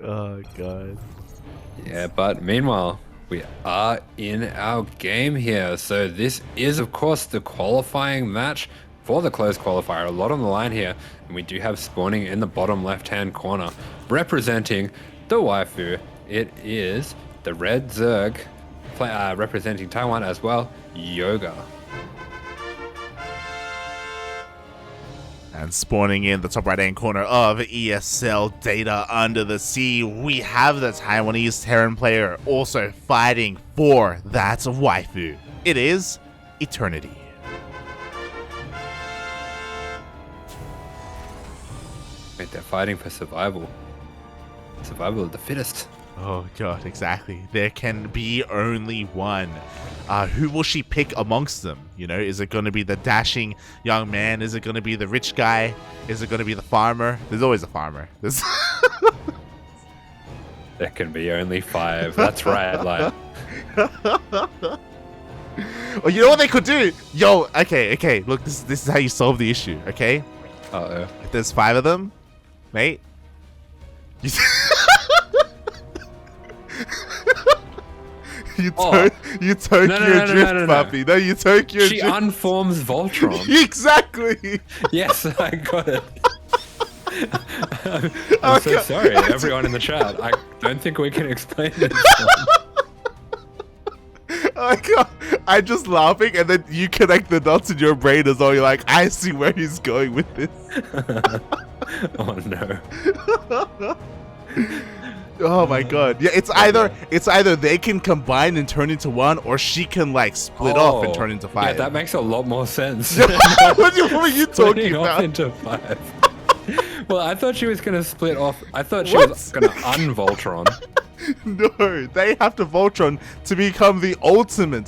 Oh god. Yeah, but meanwhile, we are in our game here. So this is, of course, the qualifying match for the closed qualifier. A lot on the line here. And we do have spawning in the bottom left-hand corner. Representing the waifu, it is the Red Zerg, representing Taiwan as well, Yoger. And spawning in the top right-hand corner of ESL Data Under the Sea, we have the Taiwanese Terran player also fighting for that waifu. It is Eternity. Wait, they're fighting for survival. Survival of the fittest. Oh god, exactly. There can be only one. Who will she pick amongst them? You know, is it going to be the dashing young man? Is it going to be the rich guy? Is it going to be the farmer? There's always a farmer. There can be only 5. That's right, like. Oh, you know what they could do? Yo, okay. Look, this is how you solve the issue, okay? Uh-oh. If there's 5 of them, mate. You Tokyo drift, puppy. No, you Tokyo drift. She unforms Voltron. Exactly. Yes, I got it. I'm so sorry, everyone in the chat. I don't think we can explain this one. I'm just laughing, and then you connect the dots in your brain as well. You're like, I see where he's going with this. Oh no. Oh my god. Yeah, it's either they can combine and turn into one, or she can like split off and turn into 5. Yeah, that makes a lot more sense. What are you talking about? Off into 5. Well, I thought she was gonna split off. I thought she was gonna un-Voltron. No, they have to Voltron to become the ultimate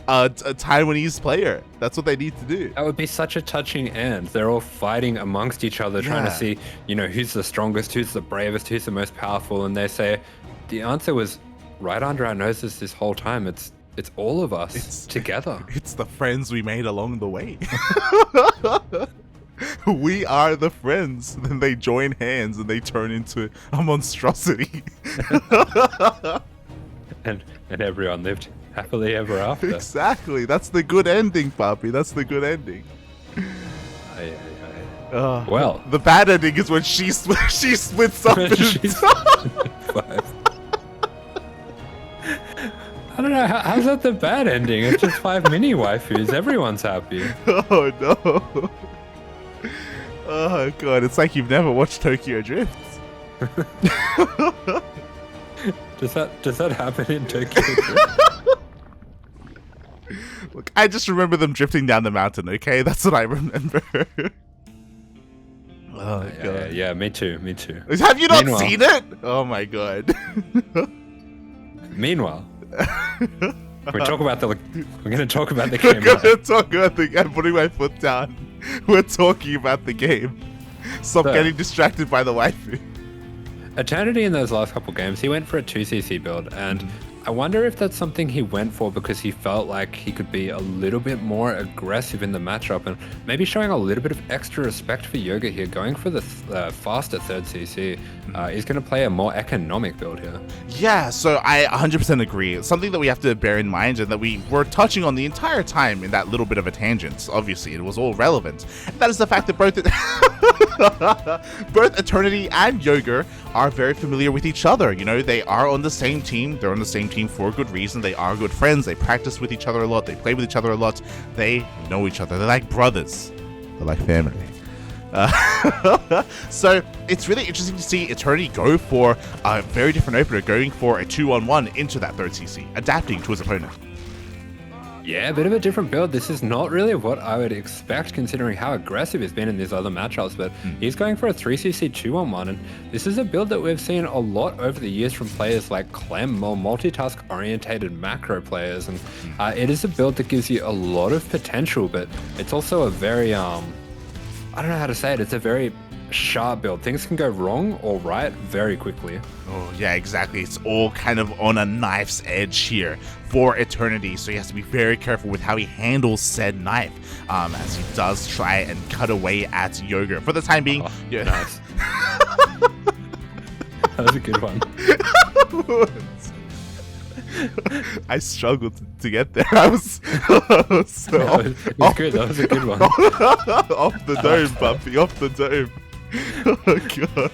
Taiwanese player. That's what they need to do. That would be such a touching end. They're all fighting amongst each other, trying to see, you know, who's the strongest, who's the bravest, who's the most powerful. And they say, the answer was right under our noses this whole time. It's all of us together. It's the friends we made along the way. We are the friends. Then they join hands and they turn into a monstrosity. and everyone lived happily ever after. Exactly. That's the good ending, Papi. That's the good ending. Well, the bad ending is when she splits up. I don't know. How's that the bad ending? It's just 5 mini waifus. Everyone's happy. Oh no. Oh god, it's like you've never watched Tokyo Drift. Does that happen in Tokyo Drift? Look, I just remember them drifting down the mountain, okay? That's what I remember. Oh god. Yeah, me too. Have you not seen it? Oh my god. Meanwhile, we're gonna talk about the game. We're gonna talk about the. I'm putting my foot down. We're talking about the game. Stop getting distracted by the waifu. Eternity in those last couple games, he went for a 2cc build, and I wonder if that's something he went for because he felt like he could be a little bit more aggressive in the matchup and maybe showing a little bit of extra respect for Yoger here, going for the faster 3rd CC. He's going to play a more economic build here. Yeah, so I 100% agree. Something that we have to bear in mind and that we were touching on the entire time in that little bit of a tangent. Obviously, it was all relevant. And that is the fact that both Eternity and Yoger are very familiar with each other. You know, they are on the same team. They're on the same team for a good reason. They are good friends. They practice with each other a lot. They play with each other a lot. They know each other. They're like brothers. They're like family. So it's really interesting to see Eternity go for a very different opener, going for a 2-on-1 into that 3rd CC, adapting to his opponent. Yeah, a bit of a different build. This is not really what I would expect considering how aggressive he's been in these other matchups, but he's going for a 3cc 2-on-1, and this is a build that we've seen a lot over the years from players like Clem, more multitask-orientated macro players, and it is a build that gives you a lot of potential, but it's also a very, I don't know how to say it, it's a very sharp build. Things can go wrong or right very quickly. Oh yeah, exactly. It's all kind of on a knife's edge here for Eternity, so he has to be very careful with how he handles said knife as he does try and cut away at Yoger. For the time being, nice. That was a good one. I struggled to get there. I was so It was good. That was a good one. off the dome, puppy, off the dome. Oh god.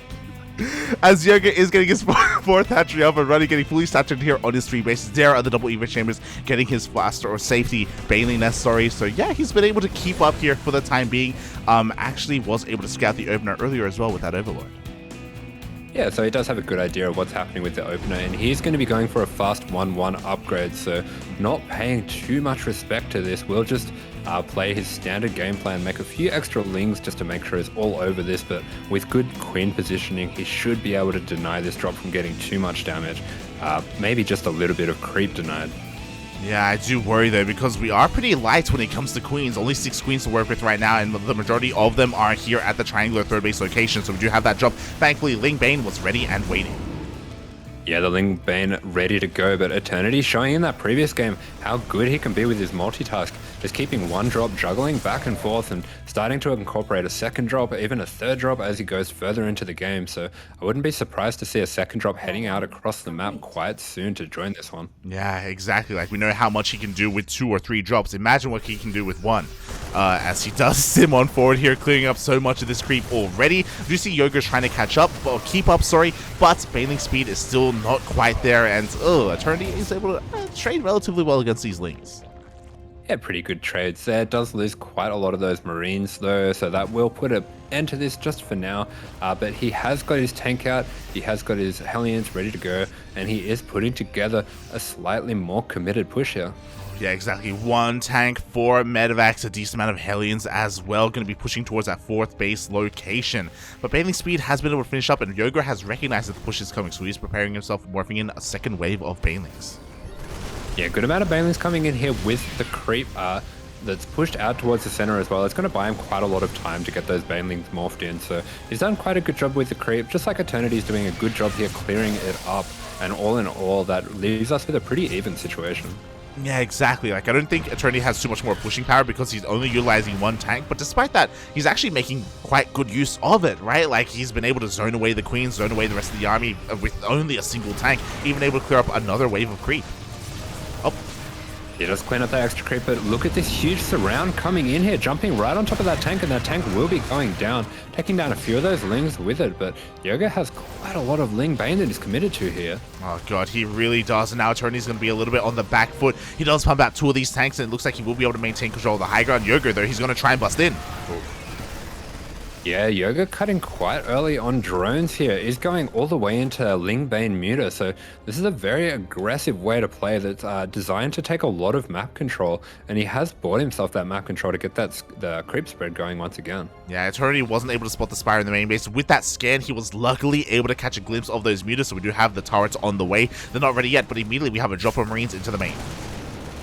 As Yoger is getting his fourth hatchery up and running, getting fully saturated here on his 3 bases. There are the double Eva chambers, getting his blaster or safety baneling nest, sorry. So yeah, he's been able to keep up here for the time being. Actually was able to scout the opener earlier as well with that overlord. Yeah, so he does have a good idea of what's happening with the opener, and he's going to be going for a fast 1-1 upgrade, so not paying too much respect to this. We'll just play his standard game plan, make a few extra lings just to make sure it's all over this, but with good queen positioning, he should be able to deny this drop from getting too much damage. Maybe just a little bit of creep denied. Yeah, I do worry though, because we are pretty light when it comes to queens. Only 6 queens to work with right now, and the majority of them are here at the triangular third base location, so we do have that drop. Thankfully, Ling Bane was ready and waiting. Yeah, the Ling Bane ready to go, but Eternity showing in that previous game how good he can be with his multitask. Just keeping one drop, juggling back and forth, and starting to incorporate a second drop, even a third drop as he goes further into the game. So I wouldn't be surprised to see a second drop heading out across the map quite soon to join this one. Yeah, exactly. Like, we know how much he can do with 2 or 3 drops. Imagine what he can do with 1. As he does sim on forward here, clearing up so much of this creep already. We do see Yoger's trying to catch up, or keep up, sorry, but baneling speed is still not quite there, and Eternity is able to trade relatively well against these lings. Yeah, pretty good trades there. Does lose quite a lot of those Marines though, so that will put an end to this just for now. But he has got his tank out, he has got his Hellions ready to go, and he is putting together a slightly more committed push here. Yeah, exactly. 1 tank, 4 medevacs, a decent amount of Hellions as well, going to be pushing towards that 4th base location. But baneling speed has been able to finish up, and Yoger has recognized that the push is coming, so he's preparing himself for morphing in a second wave of banelings. Yeah, good amount of banelings coming in here with the creep that's pushed out towards the center as well. It's going to buy him quite a lot of time to get those banelings morphed in. So he's done quite a good job with the creep, just like Eternity's doing a good job here clearing it up. And all in all, that leaves us with a pretty even situation. Yeah, exactly. Like, I don't think Eternity has too much more pushing power because he's only utilizing 1 tank, but despite that, he's actually making quite good use of it, right? Like, he's been able to zone away the queens, zone away the rest of the army with only a single tank, even able to clear up another wave of creep. Oh. He does clean up that extra creep, but look at this huge surround coming in here, jumping right on top of that tank, and that tank will be going down, taking down a few of those lings with it, but Yoger has quite a lot of ling bane that he's committed to here. Oh god, he really does, and now Eternity's going to be a little bit on the back foot. He does pump out 2 of these tanks, and it looks like he will be able to maintain control of the high ground. Yoger, though, he's going to try and bust in. Yeah, Yoger cutting quite early on drones here. He's going all the way into Ling Bane Muta, so this is a very aggressive way to play that's designed to take a lot of map control, and he has bought himself that map control to get the creep spread going once again. Yeah, Eternity wasn't able to spot the Spire in the main base. With that scan, he was luckily able to catch a glimpse of those Mutas, so we do have the turrets on the way. They're not ready yet, but immediately we have a drop of Marines into the main.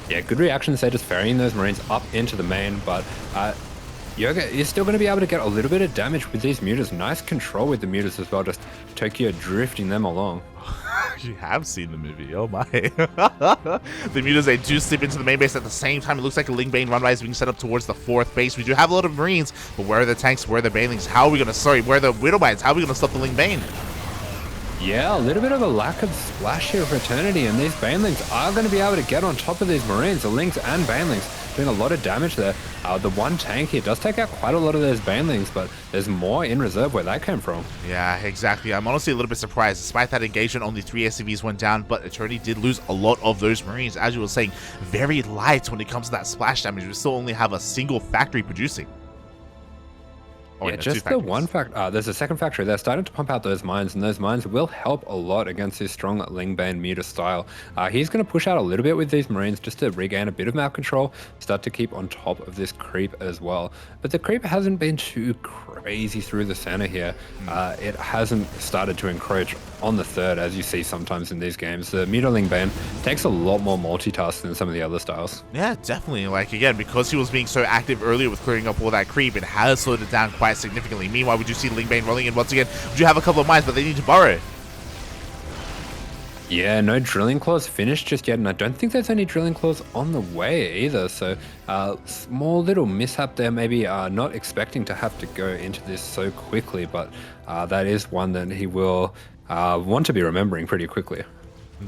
Yeah, good reactions there, just ferrying those Marines up into the main, but Yoger is still going to be able to get a little bit of damage with these mutas. Nice control with the mutas as well, just Tokyo drifting them along. You have seen the movie, oh my. The mutas, they do slip into the main base at the same time. It looks like a Ling Bane runway is being set up towards the 4th base. We do have a lot of Marines, but where are the tanks? Where are the banelings? How are we going to, where are the Widowmines? How are we going to stop the Ling Bane? Yeah, a little bit of a lack of splash here for Eternity, and these banelings are going to be able to get on top of these Marines, the lings and banelings, doing a lot of damage there. The 1 tank here does take out quite a lot of those banelings, but there's more in reserve where that came from. Yeah, exactly. I'm honestly a little bit surprised. Despite that engagement, only 3 SCVs went down, but Eternity did lose a lot of those Marines. As you were saying, very light when it comes to that splash damage. We still only have a single factory producing. Oh, yeah, just the 1 factory. There's a second factory. They're starting to pump out those mines, and those mines will help a lot against his strong Ling Bane Muta style. He's going to push out a little bit with these Marines just to regain a bit of map control, start to keep on top of this creep as well. But the creep hasn't been too crazy through the center here. It hasn't started to encroach on the 3rd, as you see sometimes in these games. The Muta Ling Bane takes a lot more multitask than some of the other styles. Yeah, definitely. Like, again, because he was being so active earlier with clearing up all that creep, it has slowed it down quite significantly. Meanwhile, we do see Ling Bane rolling in once again. We do have a couple of mines, but they need to borrow. Yeah, no drilling claws finished just yet, and I don't think there's any drilling claws on the way either. So, small little mishap there. Maybe not expecting to have to go into this so quickly, but that is one that he will want to be remembering pretty quickly.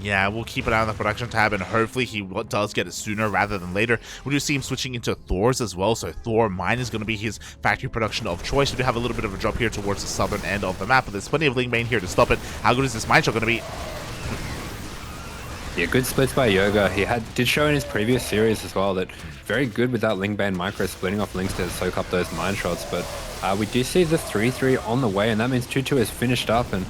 Yeah, we'll keep an eye on the production tab, and hopefully he does get it sooner rather than later. We do see him switching into Thor's as well, so Thor Mine is going to be his factory production of choice. We do have a little bit of a drop here towards the southern end of the map, but there's plenty of Ling Bane here to stop it. How good is this mine shot going to be? Yeah, good splits by Yoger. He did show in his previous series as well that very good with that Ling Bane micro splitting off links to soak up those mine shots. But we do see the 3-3 on the way, and that means 2-2 is finished up, and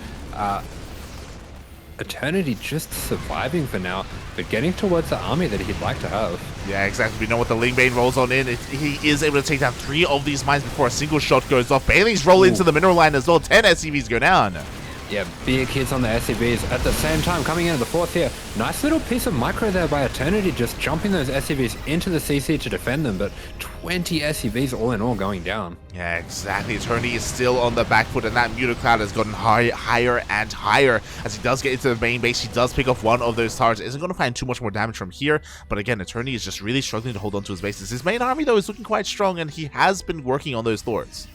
Eternity just surviving for now, but getting towards the army that he'd like to have. Yeah, exactly. We know what the Ling Bane rolls on in. He is able to take down 3 of these mines before a single shot goes off. Bailey's roll into the mineral line as well. 10 SCVs go down. Yeah, big hits on the SCVs at the same time coming into the fourth here. Nice little piece of micro there by Eternity, just jumping those SCVs into the CC to defend them, but 20 SCVs all in all going down. Yeah, exactly. Eternity is still on the back foot, and that Muta Cloud has gotten higher and higher. As he does get into the main base, he does pick off one of those towers. Isn't going to find too much more damage from here, but again, Eternity is just really struggling to hold on to his bases. His main army, though, is looking quite strong, and he has been working on those Thors.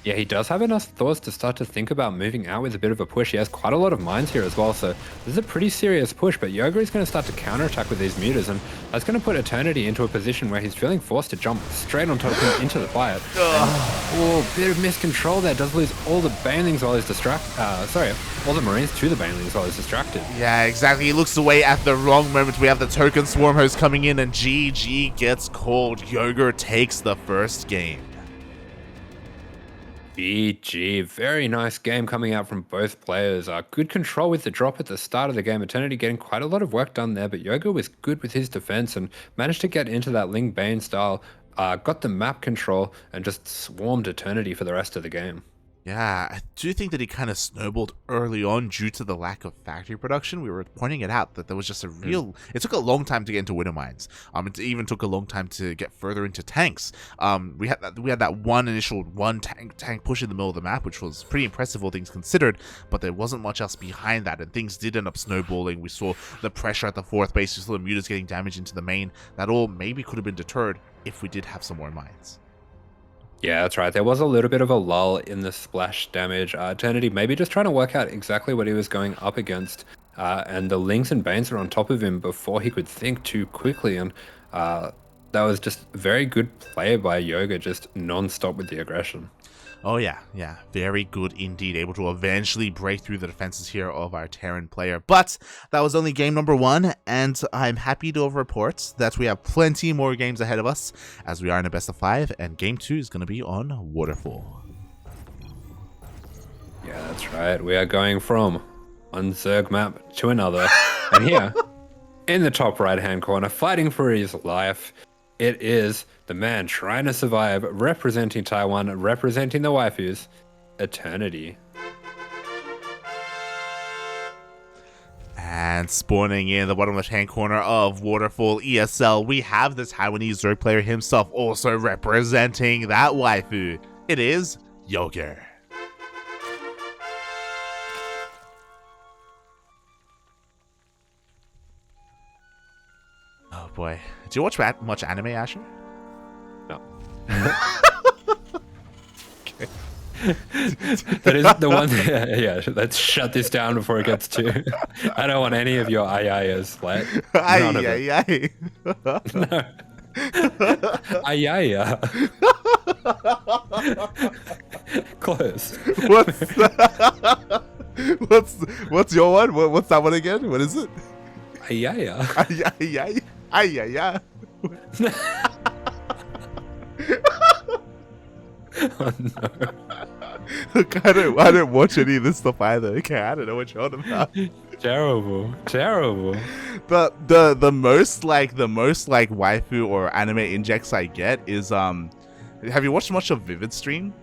Yeah, he does have enough thoughts to start to think about moving out with a bit of a push. He has quite a lot of mines here as well, so this is a pretty serious push, but Yoger is going to start to counterattack with these mutas, and that's going to put Eternity into a position where he's feeling forced to jump straight on top of him into the fight. Oh, bit of miscontrol there. Does lose all the banelings while he's all the marines to the banelings while he's distracted. Yeah, exactly. He looks away at the wrong moment. We have the token swarm host coming in, and GG gets called. Yoger takes the first game. GG. Very nice game coming out from both players. Good control with the drop at the start of the game. Eternity getting quite a lot of work done there, but Yoger was good with his defense and managed to get into that Ling Bane style, got the map control, and just swarmed Eternity for the rest of the game. Yeah, I do think that he kind of snowballed early on due to the lack of factory production. We were pointing it out that there was just a real... It took a long time to get into winter mines. It even took a long time to get further into tanks. We had that initial tank push in the middle of the map, which was pretty impressive, all things considered, but there wasn't much else behind that, and things did end up snowballing. We saw the pressure at the fourth base, we saw the mutas getting damage into the main. That all maybe could have been deterred if we did have some more mines. Yeah, that's right. There was a little bit of a lull in the splash damage. Eternity maybe just trying to work out exactly what he was going up against. And the Lings and Banes were on top of him before he could think too quickly. And that was just very good play by Yoger, just non-stop with the aggression. Oh yeah, very good indeed, able to eventually break through the defenses here of our Terran player. But that was only game number 1, and I'm happy to report that we have plenty more games ahead of us, as we are in a best of 5, and game 2 is going to be on Waterfall. Yeah, that's right. We are going from one Zerg map to another, and here, in the top right-hand corner, fighting for his life, it is the man trying to survive, representing Taiwan, representing the waifus, Eternity. And spawning in the bottom left-hand corner of Waterfall ESL, we have the Taiwanese Zerg player himself also representing that waifu. It is Yoger. Oh boy. Do you watch much anime, Asher? No. Okay. That is the one. Yeah, let's shut this down before it gets too. I don't want any of your ayayas. Like, none of it. No. Ayaya. Close. What's your one? What's that one again? What is it? Ayaya. Ayaya. Ayaya. Oh no. Look, I don't watch any of this stuff either. Okay, I don't know what you're on about. Terrible. The most waifu or anime injects I get is have you watched much of Vivid stream?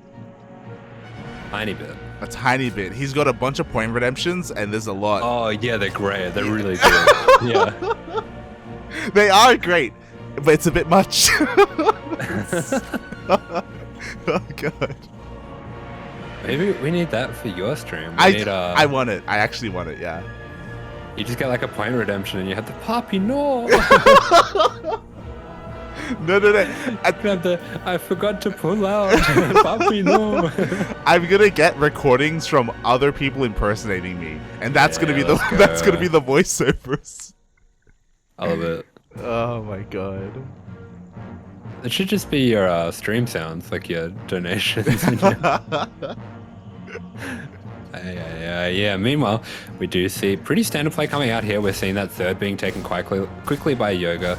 Tiny bit. A tiny bit. He's got a bunch of point redemptions, and there's a lot. Oh yeah, they're great. They're really good. Yeah. They are great, but it's a bit much. Oh god. Maybe we need that for your stream. I want it. I actually want it, yeah. You just get like a point redemption and you have the puppy, no! No. I forgot to pull out. Puppy, no! I'm gonna get recordings from other people impersonating me, and that's gonna be the voiceovers. I love it. Oh my god. It should just be your stream sounds, like your donations. Yeah. Meanwhile, we do see pretty standard play coming out here. We're seeing that third being taken quite quickly by Yoger.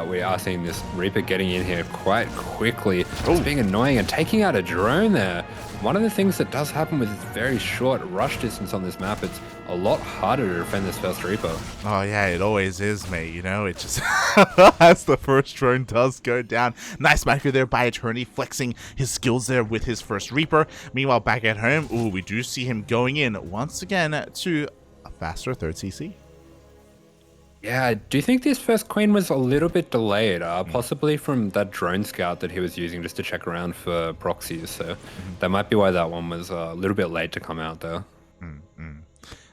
We are seeing this Reaper getting in here quite quickly. Just being annoying and taking out a drone there. One of the things that does happen with this very short rush distance on this map, it's a lot harder to defend this first Reaper. Oh yeah, it always is, mate. You know, it just as the first drone does go down. Nice macro there by Eternity, flexing his skills there with his first Reaper. Meanwhile, back at home, we do see him going in once again to a faster third CC. Yeah, I do think this first queen was a little bit delayed, possibly from that drone scout that he was using just to check around for proxies. So that might be why that one was a little bit late to come out though.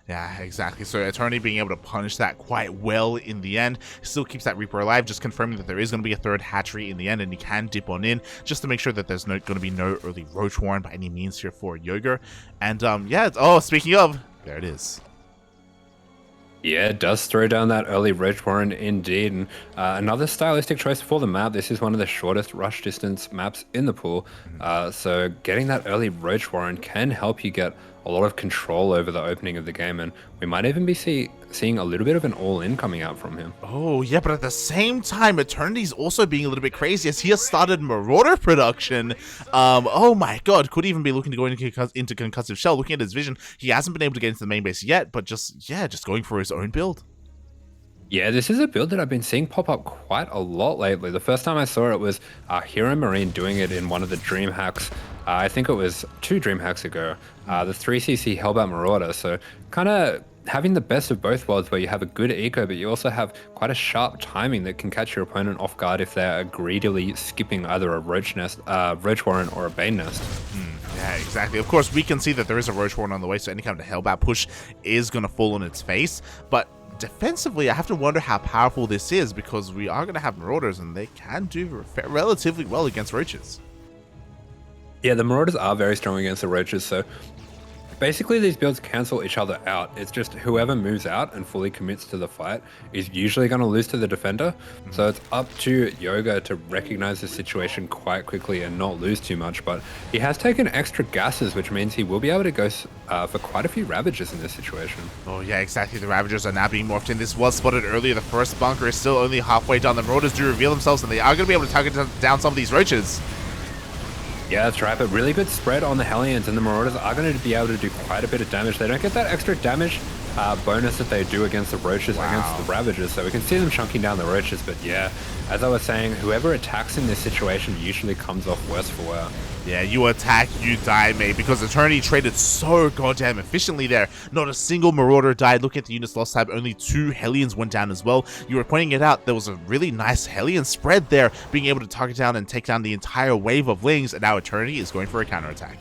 Yeah, exactly. So Eternity being able to punish that quite well in the end. Still keeps that Reaper alive, just confirming that there is going to be a third hatchery in the end, and he can dip on in just to make sure that there's going to be no early Roach Warren by any means here for Yoger. And yeah, speaking of, there it is. Yeah, it does throw down that early Roach Warren indeed. And another stylistic choice for the map. This is one of the shortest rush distance maps in the pool. So getting that early Roach Warren can help you get a lot of control over the opening of the game. And we might even be seeing a little bit of an all-in coming out from him. Oh, yeah, but at the same time, Eternity's also being a little bit crazy as he has started Marauder production. Oh my god, could even be looking to go into Concussive Shell. Looking at his vision, he hasn't been able to get into the main base yet, but just going for his own build. Yeah, this is a build that I've been seeing pop up quite a lot lately. The first time I saw it was Hero Marine doing it in one of the DreamHacks. I think it was 2 DreamHacks ago. The 3cc Hellbound Marauder. So kind of having the best of both worlds where you have a good eco, but you also have quite a sharp timing that can catch your opponent off guard if they're greedily skipping either a Roach Warren or a Bane Nest. Yeah, exactly. Of course, we can see that there is a Roach Warren on the way, so any kind of Hellbound push is going to fall on its face. But defensively, I have to wonder how powerful this is, because we are going to have Marauders, and they can do relatively well against Roaches. Yeah, the Marauders are very strong against the Roaches, so basically these builds cancel each other out. It's just whoever moves out and fully commits to the fight is usually going to lose to the defender. So it's up to Yoga to recognize the situation quite quickly and not lose too much. But he has taken extra gases, which means he will be able to go for quite a few Ravagers in this situation. Oh yeah, exactly. The Ravagers are now being morphed in. This was spotted earlier. The first bunker is still only halfway done. The Marauders do reveal themselves, and they are going to be able to target down some of these Roaches. Yeah, that's right, but really good spread on the Hellions, and the Marauders are going to be able to do quite a bit of damage. They don't get that extra damage bonus that they do against the Roaches, against the Ravagers, so we can see them chunking down the Roaches, but yeah, as I was saying, whoever attacks in this situation usually comes off worse for wear. Yeah, you attack, you die, mate, because Eternity traded so goddamn efficiently there. Not a single Marauder died. Look at the units lost tab, only 2 Hellions went down as well. You were pointing it out, there was a really nice Hellion spread there, being able to target down and take down the entire wave of Lings, and now Eternity is going for a counterattack.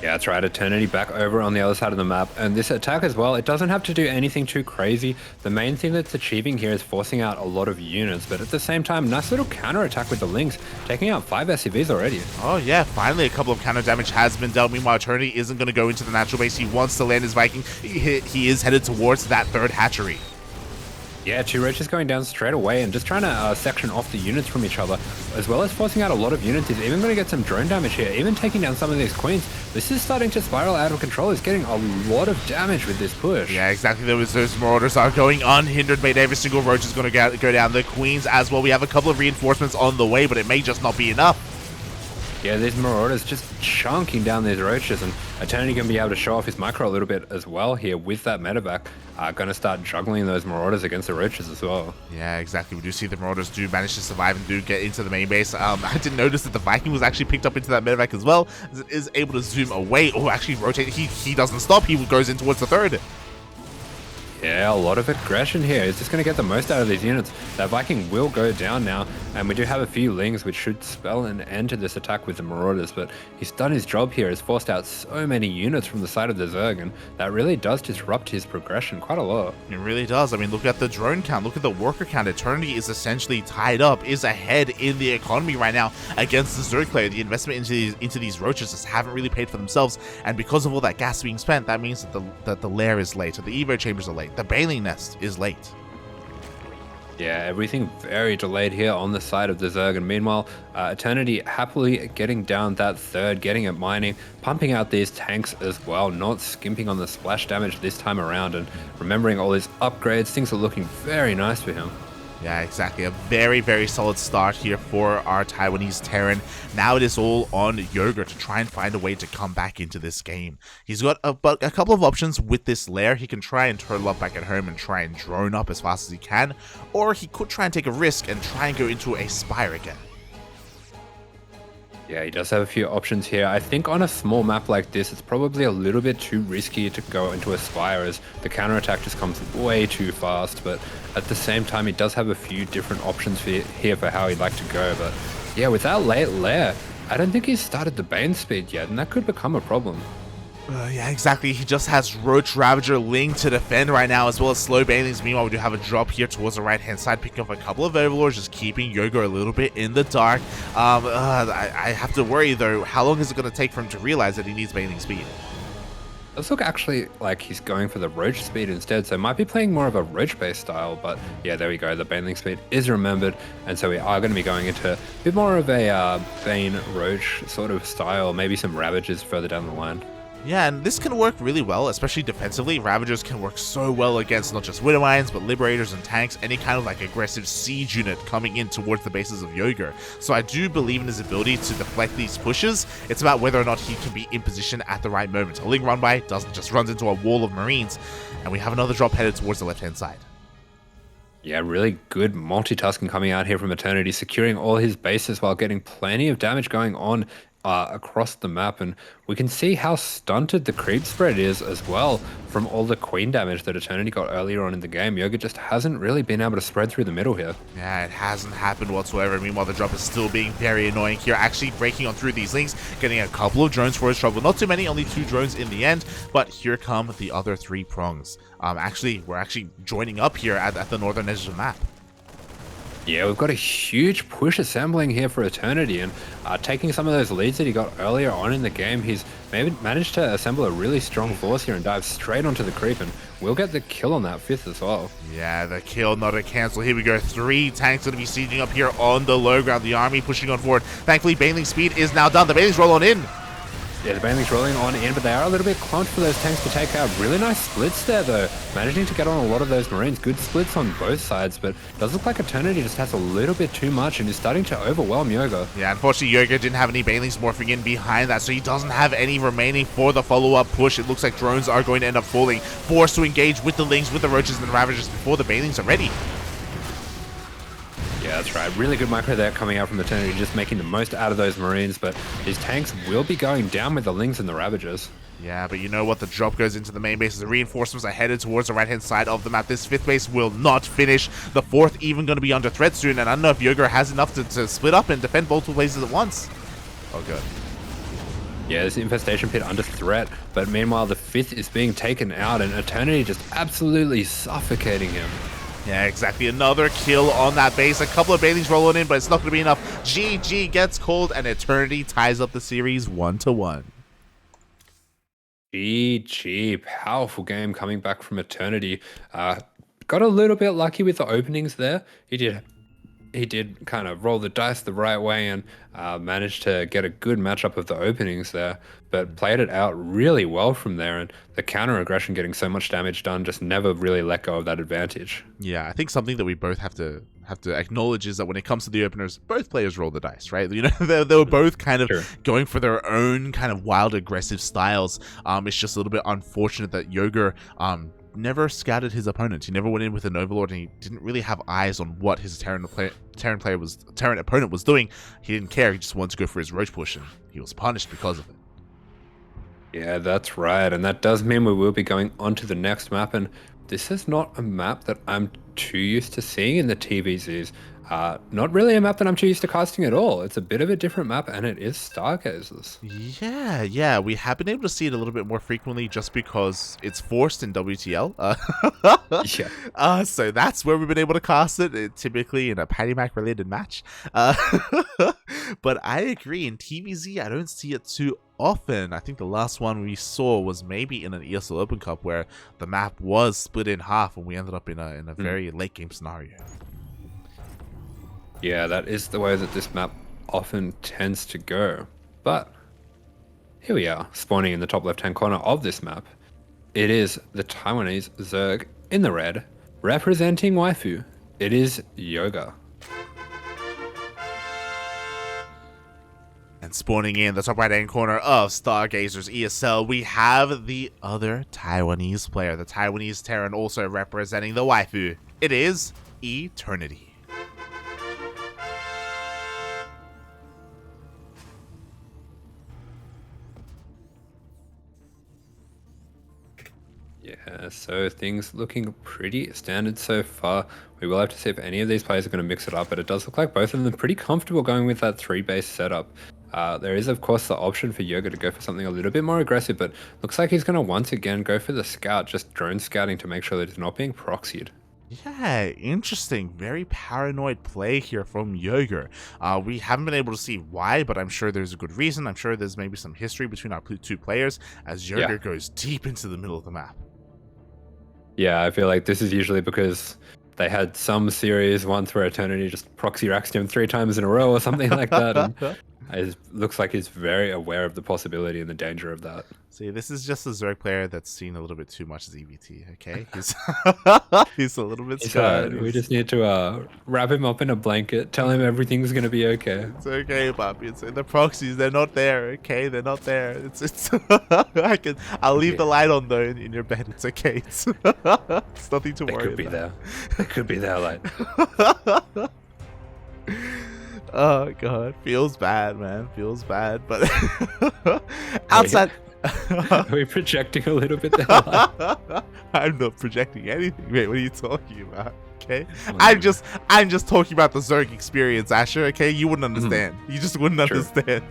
Yeah, that's right. Eternity back over on the other side of the map. And this attack as well, it doesn't have to do anything too crazy. The main thing that's achieving here is forcing out a lot of units, but at the same time, nice little counterattack with the Lynx, taking out 5 SCVs already. Oh yeah, finally a couple of counter damage has been dealt. Meanwhile, Eternity isn't going to go into the natural base. He wants to land his Viking. He is headed towards that third hatchery. Yeah, 2 Roaches going down straight away and just trying to section off the units from each other, as well as forcing out a lot of units. He's even going to get some drone damage here, even taking down some of these queens. This is starting to spiral out of control. He's getting a lot of damage with this push. Yeah, exactly. Those Marauders are going unhindered, mate. Every single Roach is going to go down. The Queens as well. We have a couple of reinforcements on the way, but it may just not be enough. Yeah, these Marauders just chunking down these Roaches, and Eternity going to be able to show off his micro a little bit as well here with that medevac. Going to start juggling those Marauders against the Roaches as well. Yeah, exactly. We do see the Marauders do manage to survive and do get into the main base. I did notice that the Viking was actually picked up into that medevac as well, as it is able to zoom away or actually rotate. He doesn't stop. He goes in towards the third. Yeah, a lot of aggression here. He's just going to get the most out of these units. That Viking will go down now. And we do have a few Lings, which should spell an end to this attack with the Marauders, but he's done his job here. He's forced out so many units from the side of the Zerg, and that really does disrupt his progression quite a lot. It really does. I mean, look at the drone count. Look at the worker count. Eternity is essentially tied up, is ahead in the economy right now against the Zerg player. The investment into these roaches just haven't really paid for themselves, and because of all that gas being spent, that means that the lair is late, or the Evo chambers are late. The Baneling Nest is late. Yeah, everything very delayed here on the side of the Zerg, and meanwhile, Eternity happily getting down that third, getting it mining, pumping out these tanks as well, not skimping on the splash damage this time around, and remembering all his upgrades. Things are looking very nice for him. Yeah, exactly. A very, very solid start here for our Taiwanese Terran. Now it is all on Yoger to try and find a way to come back into this game. He's got a couple of options with this lair. He can try and turtle up back at home and try and drone up as fast as he can, or he could try and take a risk and try and go into a Spire again. Yeah, he does have a few options here. I think on a small map like this, it's probably a little bit too risky to go into a Spire, as the counterattack just comes way too fast. But at the same time, he does have a few different options here for how he'd like to go. But yeah, with that late lair, I don't think he's started the Bane speed yet, and that could become a problem. Yeah, exactly. He just has Roach Ravager Ling to defend right now, as well as slow Banelings. Meanwhile, we do have a drop here towards the right-hand side, picking up a couple of Overlords, just keeping Yoger a little bit in the dark. I have to worry, though, how long is it going to take for him to realize that he needs Baneling speed? Let's look actually like he's going for the Roach speed instead, so might be playing more of a Roach-based style, but yeah, there we go. The Baneling speed is remembered, and so we are going to be going into a bit more of a Bane Roach sort of style, maybe some Ravagers further down the line. Yeah, and this can work really well, especially defensively. Ravagers can work so well against not just Widow Mines, but Liberators and tanks, any kind of like aggressive siege unit coming in towards the bases of Yoger. So I do believe in his ability to deflect these pushes. It's about whether or not he can be in position at the right moment. A Ling run by just runs into a wall of Marines, and we have another drop headed towards the left-hand side. Yeah, really good multitasking coming out here from Eternity, securing all his bases while getting plenty of damage going on across the map, and we can see how stunted the creep spread is as well from all the queen damage that Eternity got earlier on in the game. Yoga just hasn't really been able to spread through the middle here. Yeah, it hasn't happened whatsoever. Meanwhile, the drop is still being very annoying here, actually breaking on through these links, getting a couple of drones for his trouble. Not too many, only 2 drones in the end, but here come the other 3 prongs. We're actually joining up here at the northern edge of the map. Yeah, we've got a huge push assembling here for Eternity, and taking some of those leads that he got earlier on in the game, he's maybe managed to assemble a really strong force here and dive straight onto the creep, and we'll get the kill on that 5th as well. Yeah, the kill, not a cancel. Here we go. 3 tanks going to be sieging up here on the low ground. The army pushing on forward. Thankfully, Baneling speed is now done. The Banelings roll on in. Yeah, the Banelings rolling on in, but they are a little bit clumped for those tanks to take out. Really nice splits there, though. Managing to get on a lot of those Marines. Good splits on both sides, but it does look like Eternity just has a little bit too much and is starting to overwhelm Yoga. Yeah, unfortunately, Yoga didn't have any Banelings morphing in behind that, so he doesn't have any remaining for the follow-up push. It looks like drones are going to end up falling, forced to engage with the Lings, with the Roaches and the Ravagers before the Banelings are ready. Yeah, that's right. Really good micro there coming out from Eternity, just making the most out of those Marines, but these tanks will be going down with the Lings and the Ravagers. Yeah, but you know what? The drop goes into the main base. The reinforcements are headed towards the right-hand side of the map. This 5th base will not finish. The 4th even going to be under threat soon, and I don't know if Yoger has enough to split up and defend multiple places at once. Oh, good. Yeah, this infestation pit under threat, but meanwhile the 5th is being taken out, and Eternity just absolutely suffocating him. Yeah, exactly. Another kill on that base. A couple of Banelings rolling in, but it's not going to be enough. GG gets called, and Eternity ties up the series 1-1. GG. Powerful game coming back from Eternity. Got a little bit lucky with the openings there. He did kind of roll the dice the right way and managed to get a good matchup of the openings there, but played it out really well from there, and the counter aggression getting so much damage done just never really let go of that advantage. Yeah, I think something that we both have to acknowledge is that when it comes to the openers, both players roll the dice, right? You know, they were both kind of going for their own kind of wild, aggressive styles. It's just a little bit unfortunate that Yoger never scouted his opponent. He never went in with an Overlord, and he didn't really have eyes on what his Terran opponent was doing. He didn't care. He just wanted to go for his Roach push, and he was punished because of it. Yeah, that's right, and that does mean we will be going on to the next map, and this is not a map that I'm too used to seeing in the TvZs. Not really a map that I'm too used to casting at all. It's a bit of a different map, and it is Stargazers. Yeah, we have been able to see it a little bit more frequently just because it's forced in WTL. Yeah. So that's where we've been able to cast it, typically in a Patty Mac related match. But I agree, in TvZ, I don't see it too often. I think the last one we saw was maybe in an ESL Open Cup where the map was split in half and we ended up in a very late game scenario. Yeah, that is the way that this map often tends to go. But here we are, spawning in the top left-hand corner of this map. It is the Taiwanese Zerg in the red, representing waifu. It is Yoger. And spawning in the top right-hand corner of Stargazers ESL, we have the other Taiwanese player, the Taiwanese Terran, also representing the waifu. It is Eternity. Yeah, so things looking pretty standard so far. We will have to see if any of these players are going to mix it up, but it does look like both of them are pretty comfortable going with that 3-base setup. There is, of course, the option for Yoga to go for something a little bit more aggressive, but looks like he's going to once again go for the scout, just drone scouting to make sure that he's not being proxied. Yeah, interesting. Very paranoid play here from Yoger. We haven't been able to see why, but I'm sure there's a good reason. I'm sure there's maybe some history between our two players as Yoger goes deep into the middle of the map. Yeah, I feel like this is usually because they had some series once where Eternity just proxy raxed him 3 times in a row or something like that. And it looks like he's very aware of the possibility and the danger of that. See, this is just a Zerg player that's seen a little bit too much ZVT, okay? He's a little bit scared. We just need to wrap him up in a blanket, tell him everything's going to be okay. It's okay, Poppy. It's the proxies, they're not there, okay? They're not there. It's I'll leave the light on though in your bed. It's okay. It's nothing to worry about. It could be there. It could be there, like. Oh god, feels bad, man. Feels bad, but outside. Are we projecting a little bit there? I'm not projecting anything. Wait, what are you talking about? Okay, I'm just talking about the Zerg experience, Asher. Okay, you wouldn't understand. You just wouldn't understand.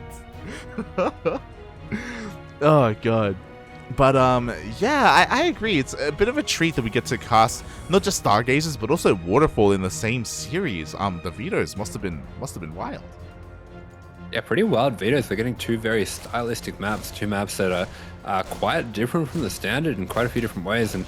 Oh god. But yeah, I agree. It's a bit of a treat that we get to cast not just Stargazers, but also Waterfall in the same series. The vetoes must have been wild. Yeah, pretty wild vetoes. We're getting 2 very stylistic maps, 2 maps that are quite different from the standard in quite a few different ways. And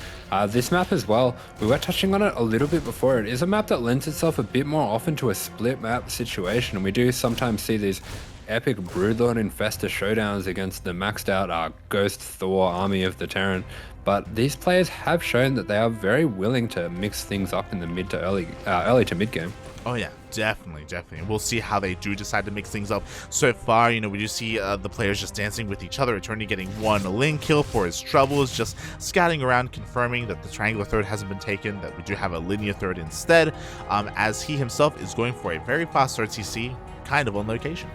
this map as well, we were touching on it a little bit before. It is a map that lends itself a bit more often to a split map situation. And we do sometimes see these epic Broodlord Infestor showdowns against the maxed out Ghost Thor army of the Terran. But these players have shown that they are very willing to mix things up in the mid to early to mid game. Oh yeah, definitely. We'll see how they do decide to mix things up. So far, we do see the players just dancing with each other. Eternity getting 1 lane kill for his troubles, just scouting around, confirming that the triangular third hasn't been taken, that we do have a linear third instead, as he himself is going for a very fast third CC, kind of on location.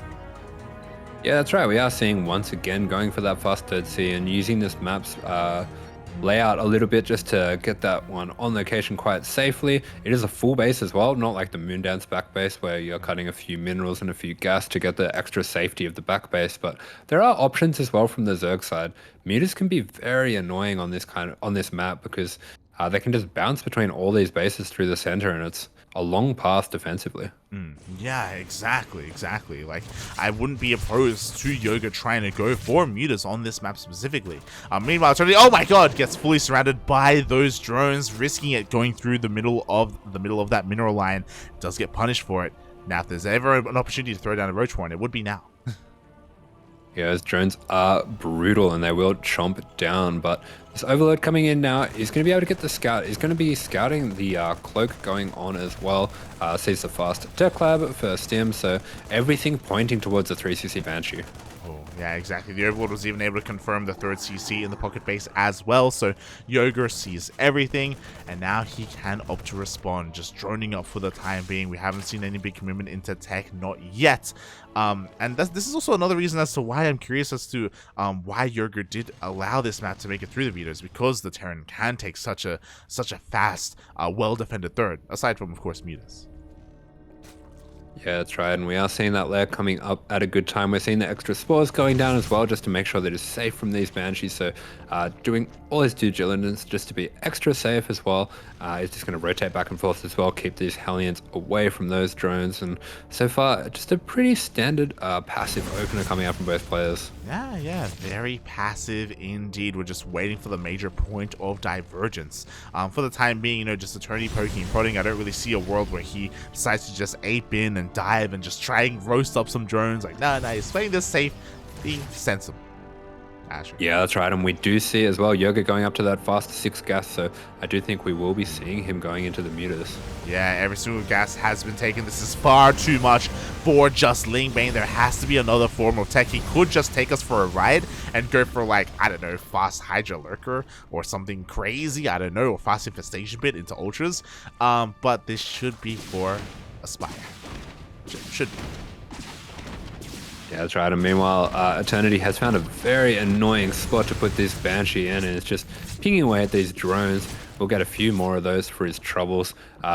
Yeah, that's right. We are seeing once again going for that fast third C and using this map's layout a little bit just to get that one on location quite safely. It is a full base as well, not like the Moondance back base where you're cutting a few minerals and a few gas to get the extra safety of the back base, but there are options as well from the Zerg side. Mutas can be very annoying on this map because they can just bounce between all these bases through the center, and it's a long path defensively. Yeah, exactly. Like, I wouldn't be opposed to Yoga trying to go for mutas on this map specifically. Meanwhile, Tony, oh my god, gets fully surrounded by those drones, risking it going through the middle of that mineral line. Does get punished for it. Now, if there's ever an opportunity to throw down a Roach Warren, it would be now. Yeah, those drones are brutal and they will chomp down, but this Overload coming in now is going to be able to get the scout. He's going to be scouting the cloak going on as well. Sees the fast Tech Lab for Stim, so everything pointing towards the 3cc Banshee. Oh, yeah, exactly. The Overlord was even able to confirm the 3rd CC in the pocket base as well, so Yoger sees everything, and now he can opt to respond, just droning up for the time being. We haven't seen any big commitment into tech, not yet. And this is also another reason as to why I'm curious as to why Yoger did allow this map to make it through the vetoes, because the Terran can take such a fast, well-defended third, aside from, of course, mutas. Yeah, that's right. And we are seeing that lair coming up at a good time. We're seeing the extra spores going down as well, just to make sure that it's safe from these banshees. So doing all his due diligence just to be extra safe as well. He's just going to rotate back and forth as well, keep these Hellions away from those drones. And so far, just a pretty standard passive opener coming out from both players. Yeah, very passive indeed. We're just waiting for the major point of divergence. For the time being, just Eternity poking and prodding. I don't really see a world where he decides to just ape in and dive and just try and roast up some drones. Like, no, he's playing this safe, being sensible. Asher. Yeah, that's right. And we do see as well Yoger going up to that fast 6 gas. So I do think we will be seeing him going into the mutas. Yeah, every single gas has been taken. This is far too much for just Lingbane. There has to be another form of tech. He could just take us for a ride and go for, like, I don't know, fast Hydra Lurker or something crazy. I don't know, or fast Infestation Bit into Ultras. But this should be for a Spire. Should be. Yeah, that's right. And meanwhile, Eternity has found a very annoying spot to put this Banshee in, and it's just pinging away at these drones. We'll get a few more of those for his troubles.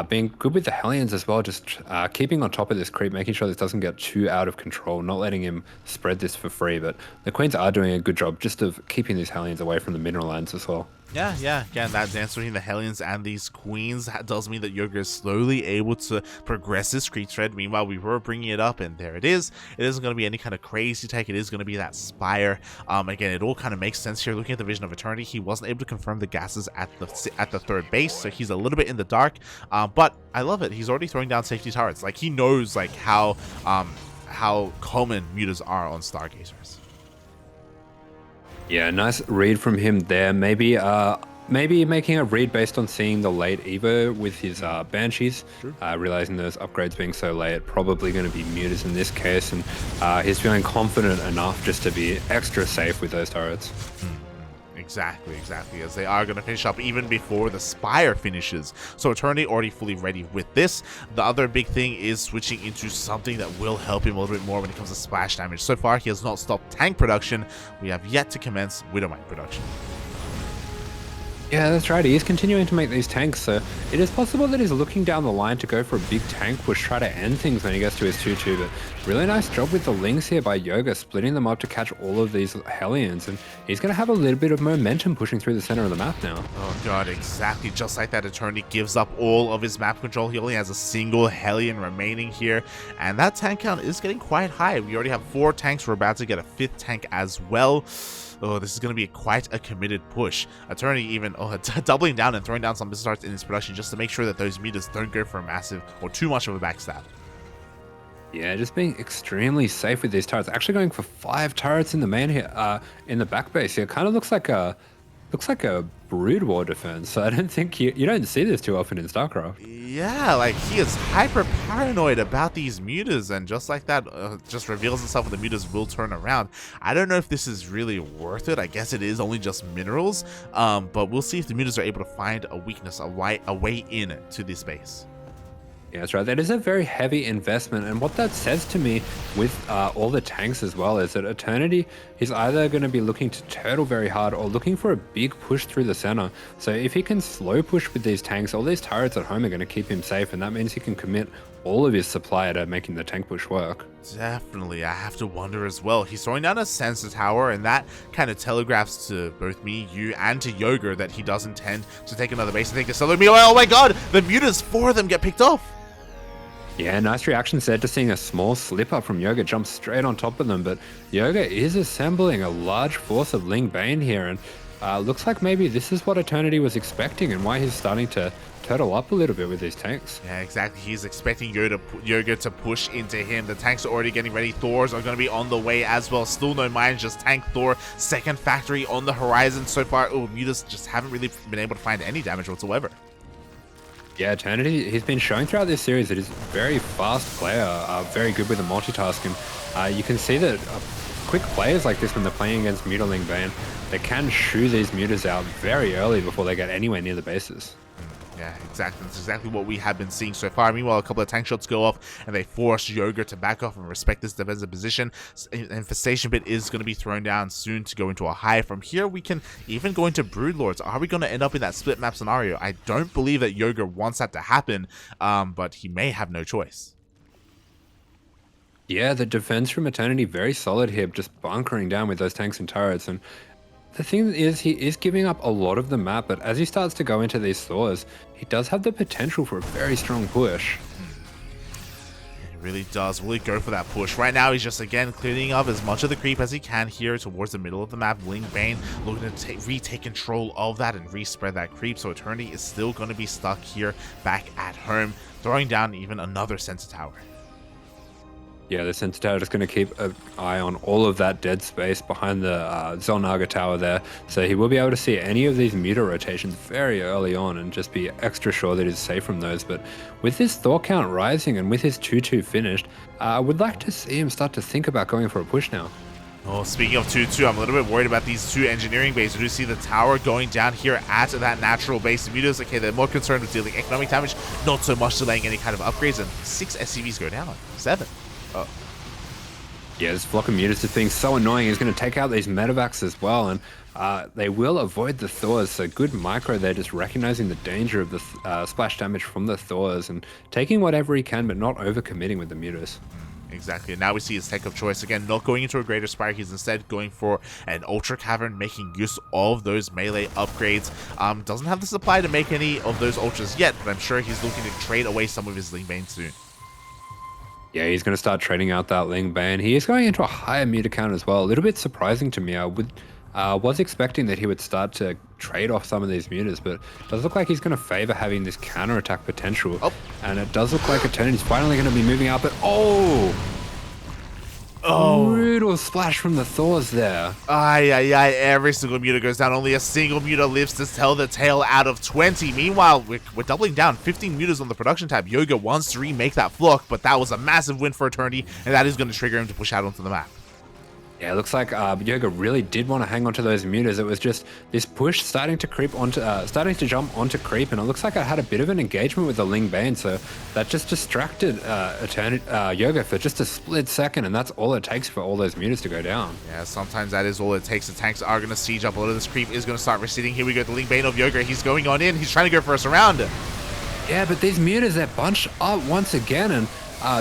Being good with the Hellions as well, just keeping on top of this creep, making sure this doesn't get too out of control, not letting him spread this for free. But the Queens are doing a good job just of keeping these Hellions away from the mineral lands as well. Yeah. Again, that dance between the Hellions and these Queens does mean that Yoger is slowly able to progress his creep thread. Meanwhile, we were bringing it up, and there it is. It isn't going to be any kind of crazy tech. It is going to be that Spire. Again, it all kind of makes sense here. Looking at the Vision of Eternity, he wasn't able to confirm the gases at the third base, so he's a little bit in the dark. But I love it. He's already throwing down safety turrets. Like, he knows like how common mutas are on Stargazers. Yeah, nice read from him there. Maybe making a read based on seeing the late Evo with his Banshees, realizing those upgrades being so late, probably going to be mutas in this case, and he's feeling confident enough just to be extra safe with those turrets. Exactly, as they are going to finish up even before the Spire finishes. So Eternity already fully ready with this. The other big thing is switching into something that will help him a little bit more when it comes to splash damage. So far, he has not stopped tank production. We have yet to commence Widowmine production. Yeah, that's right. He is continuing to make these tanks, so it is possible that he's looking down the line to go for a big tank push, try to end things when he gets to his 2-2, but really nice job with the Lings here by Yoga, splitting them up to catch all of these Hellions, and he's going to have a little bit of momentum pushing through the center of the map now. Oh god, exactly. Just like that, Eternity gives up all of his map control. He only has a single Hellion remaining here, and that tank count is getting quite high. We already have 4 tanks. We're about to get a 5th tank as well. Oh, this is going to be quite a committed push. Eternity even doubling down and throwing down some missile darts in his production just to make sure that those meters don't go for a massive or too much of a backstab. Yeah, just being extremely safe with these turrets. Actually going for 5 turrets in the main here, in the back base here. Kind of looks like a Brood War defense. So I don't think you don't see this too often in StarCraft. Yeah, like he is hyper paranoid about these mutas, and just like that, just reveals himself when the mutas will turn around. I don't know if this is really worth it. I guess it is only just minerals, but we'll see if the mutas are able to find a weakness, a way in to this base. Yeah, that's right. That is a very heavy investment. And what that says to me with all the tanks as well is that Eternity is either going to be looking to turtle very hard or looking for a big push through the center. So if he can slow push with these tanks, all these turrets at home are going to keep him safe. And that means he can commit all of his supply to making the tank push work. Definitely. I have to wonder as well. He's throwing down a sensor tower, and that kind of telegraphs to both me, you, and to Yoger that he does intend to take another base and take a solo me. Oh my god! The mutas, 4 of them get picked off! Yeah, nice reaction there, just seeing a small slip up from Yoga jump straight on top of them, but Yoga is assembling a large force of Ling Bane here, and looks like maybe this is what Eternity was expecting and why he's starting to turtle up a little bit with these tanks. Yeah, exactly. He's expecting Yoga to push into him. The tanks are already getting ready. Thors are going to be on the way as well. Still no mines, just tank Thor. Second factory on the horizon so far. Oh, mutas just haven't really been able to find any damage whatsoever. Yeah, Eternity, he's been showing throughout this series that he's a very fast player, very good with the multitasking. You can see that quick players like this, when they're playing against Mutaling Bane, they can shoo these mutas out very early before they get anywhere near the bases. Yeah, exactly. That's exactly what we have been seeing so far. Meanwhile, a couple of tank shots go off, and they force Yoger to back off and respect this defensive position. Infestation Bit is going to be thrown down soon to go into a high. From here, we can even go into Broodlords. Are we going to end up in that split map scenario? I don't believe that Yoger wants that to happen, but he may have no choice. Yeah, the defense from Eternity very solid here, just bunkering down with those tanks and turrets. And the thing is, he is giving up a lot of the map, but as he starts to go into these Thors, he does have the potential for a very strong push. He really does. Will he go for that push? Right now, he's just, again, cleaning up as much of the creep as he can here towards the middle of the map. Ling Bane looking to retake control of that and respread that creep, so Eternity is still going to be stuck here back at home, throwing down even another Sensor Tower. Yeah, the Sensor Tower just going to keep an eye on all of that dead space behind the Zelnaga Tower there. So he will be able to see any of these meter rotations very early on and just be extra sure that he's safe from those. But with his Thor count rising and with his 2-2 finished, I would like to see him start to think about going for a push now. Oh, speaking of 2-2, I'm a little bit worried about these two engineering bases. We do see the tower going down here at that natural base. Mutas, okay, they're more concerned with dealing economic damage, not so much delaying any kind of upgrades, and 6 SCVs go down. 7. Oh. Yeah, this flock of mutas is being so annoying. He's going to take out these medevacs as well, and they will avoid the Thors. So good micro there, just recognizing the danger of the splash damage from the Thors and taking whatever he can, but not overcommitting with the mutas. Exactly. And now we see his tech of choice again, not going into a greater spire. He's instead going for an ultra cavern, making use of those melee upgrades. Doesn't have the supply to make any of those ultras yet, but I'm sure he's looking to trade away some of his Ling Bane soon. Yeah, he's going to start trading out that Ling Bane. He is going into a higher meter count as well. A little bit surprising to me. I was expecting that he would start to trade off some of these mutas, but it does look like he's going to favor having this counterattack potential. Oh. And it does look like Eternity's finally going to be moving out, but oh! Brutal splash from the Thors there. Every single muta goes down. Only a single muta lives to tell the tale out of 20. Meanwhile, we're doubling down. 15 mutas on the production tab. Yoger wants to remake that flock, but that was a massive win for Eternity, and that is going to trigger him to push out onto the map. Yeah, it looks like Yoger really did want to hang on to those mutas. It was just this push starting to creep onto, starting to jump onto creep, and it looks like I had a bit of an engagement with the Ling Bane, so that just distracted Yoger for just a split second, and that's all it takes for all those mutas to go down. Yeah, sometimes that is all it takes. The tanks are going to siege up. A lot of this creep is going to start receding. Here we go, the Ling Bane of Yoger. He's going on in. He's trying to go for a surround. Yeah, but these mutas, they're bunched up once again, and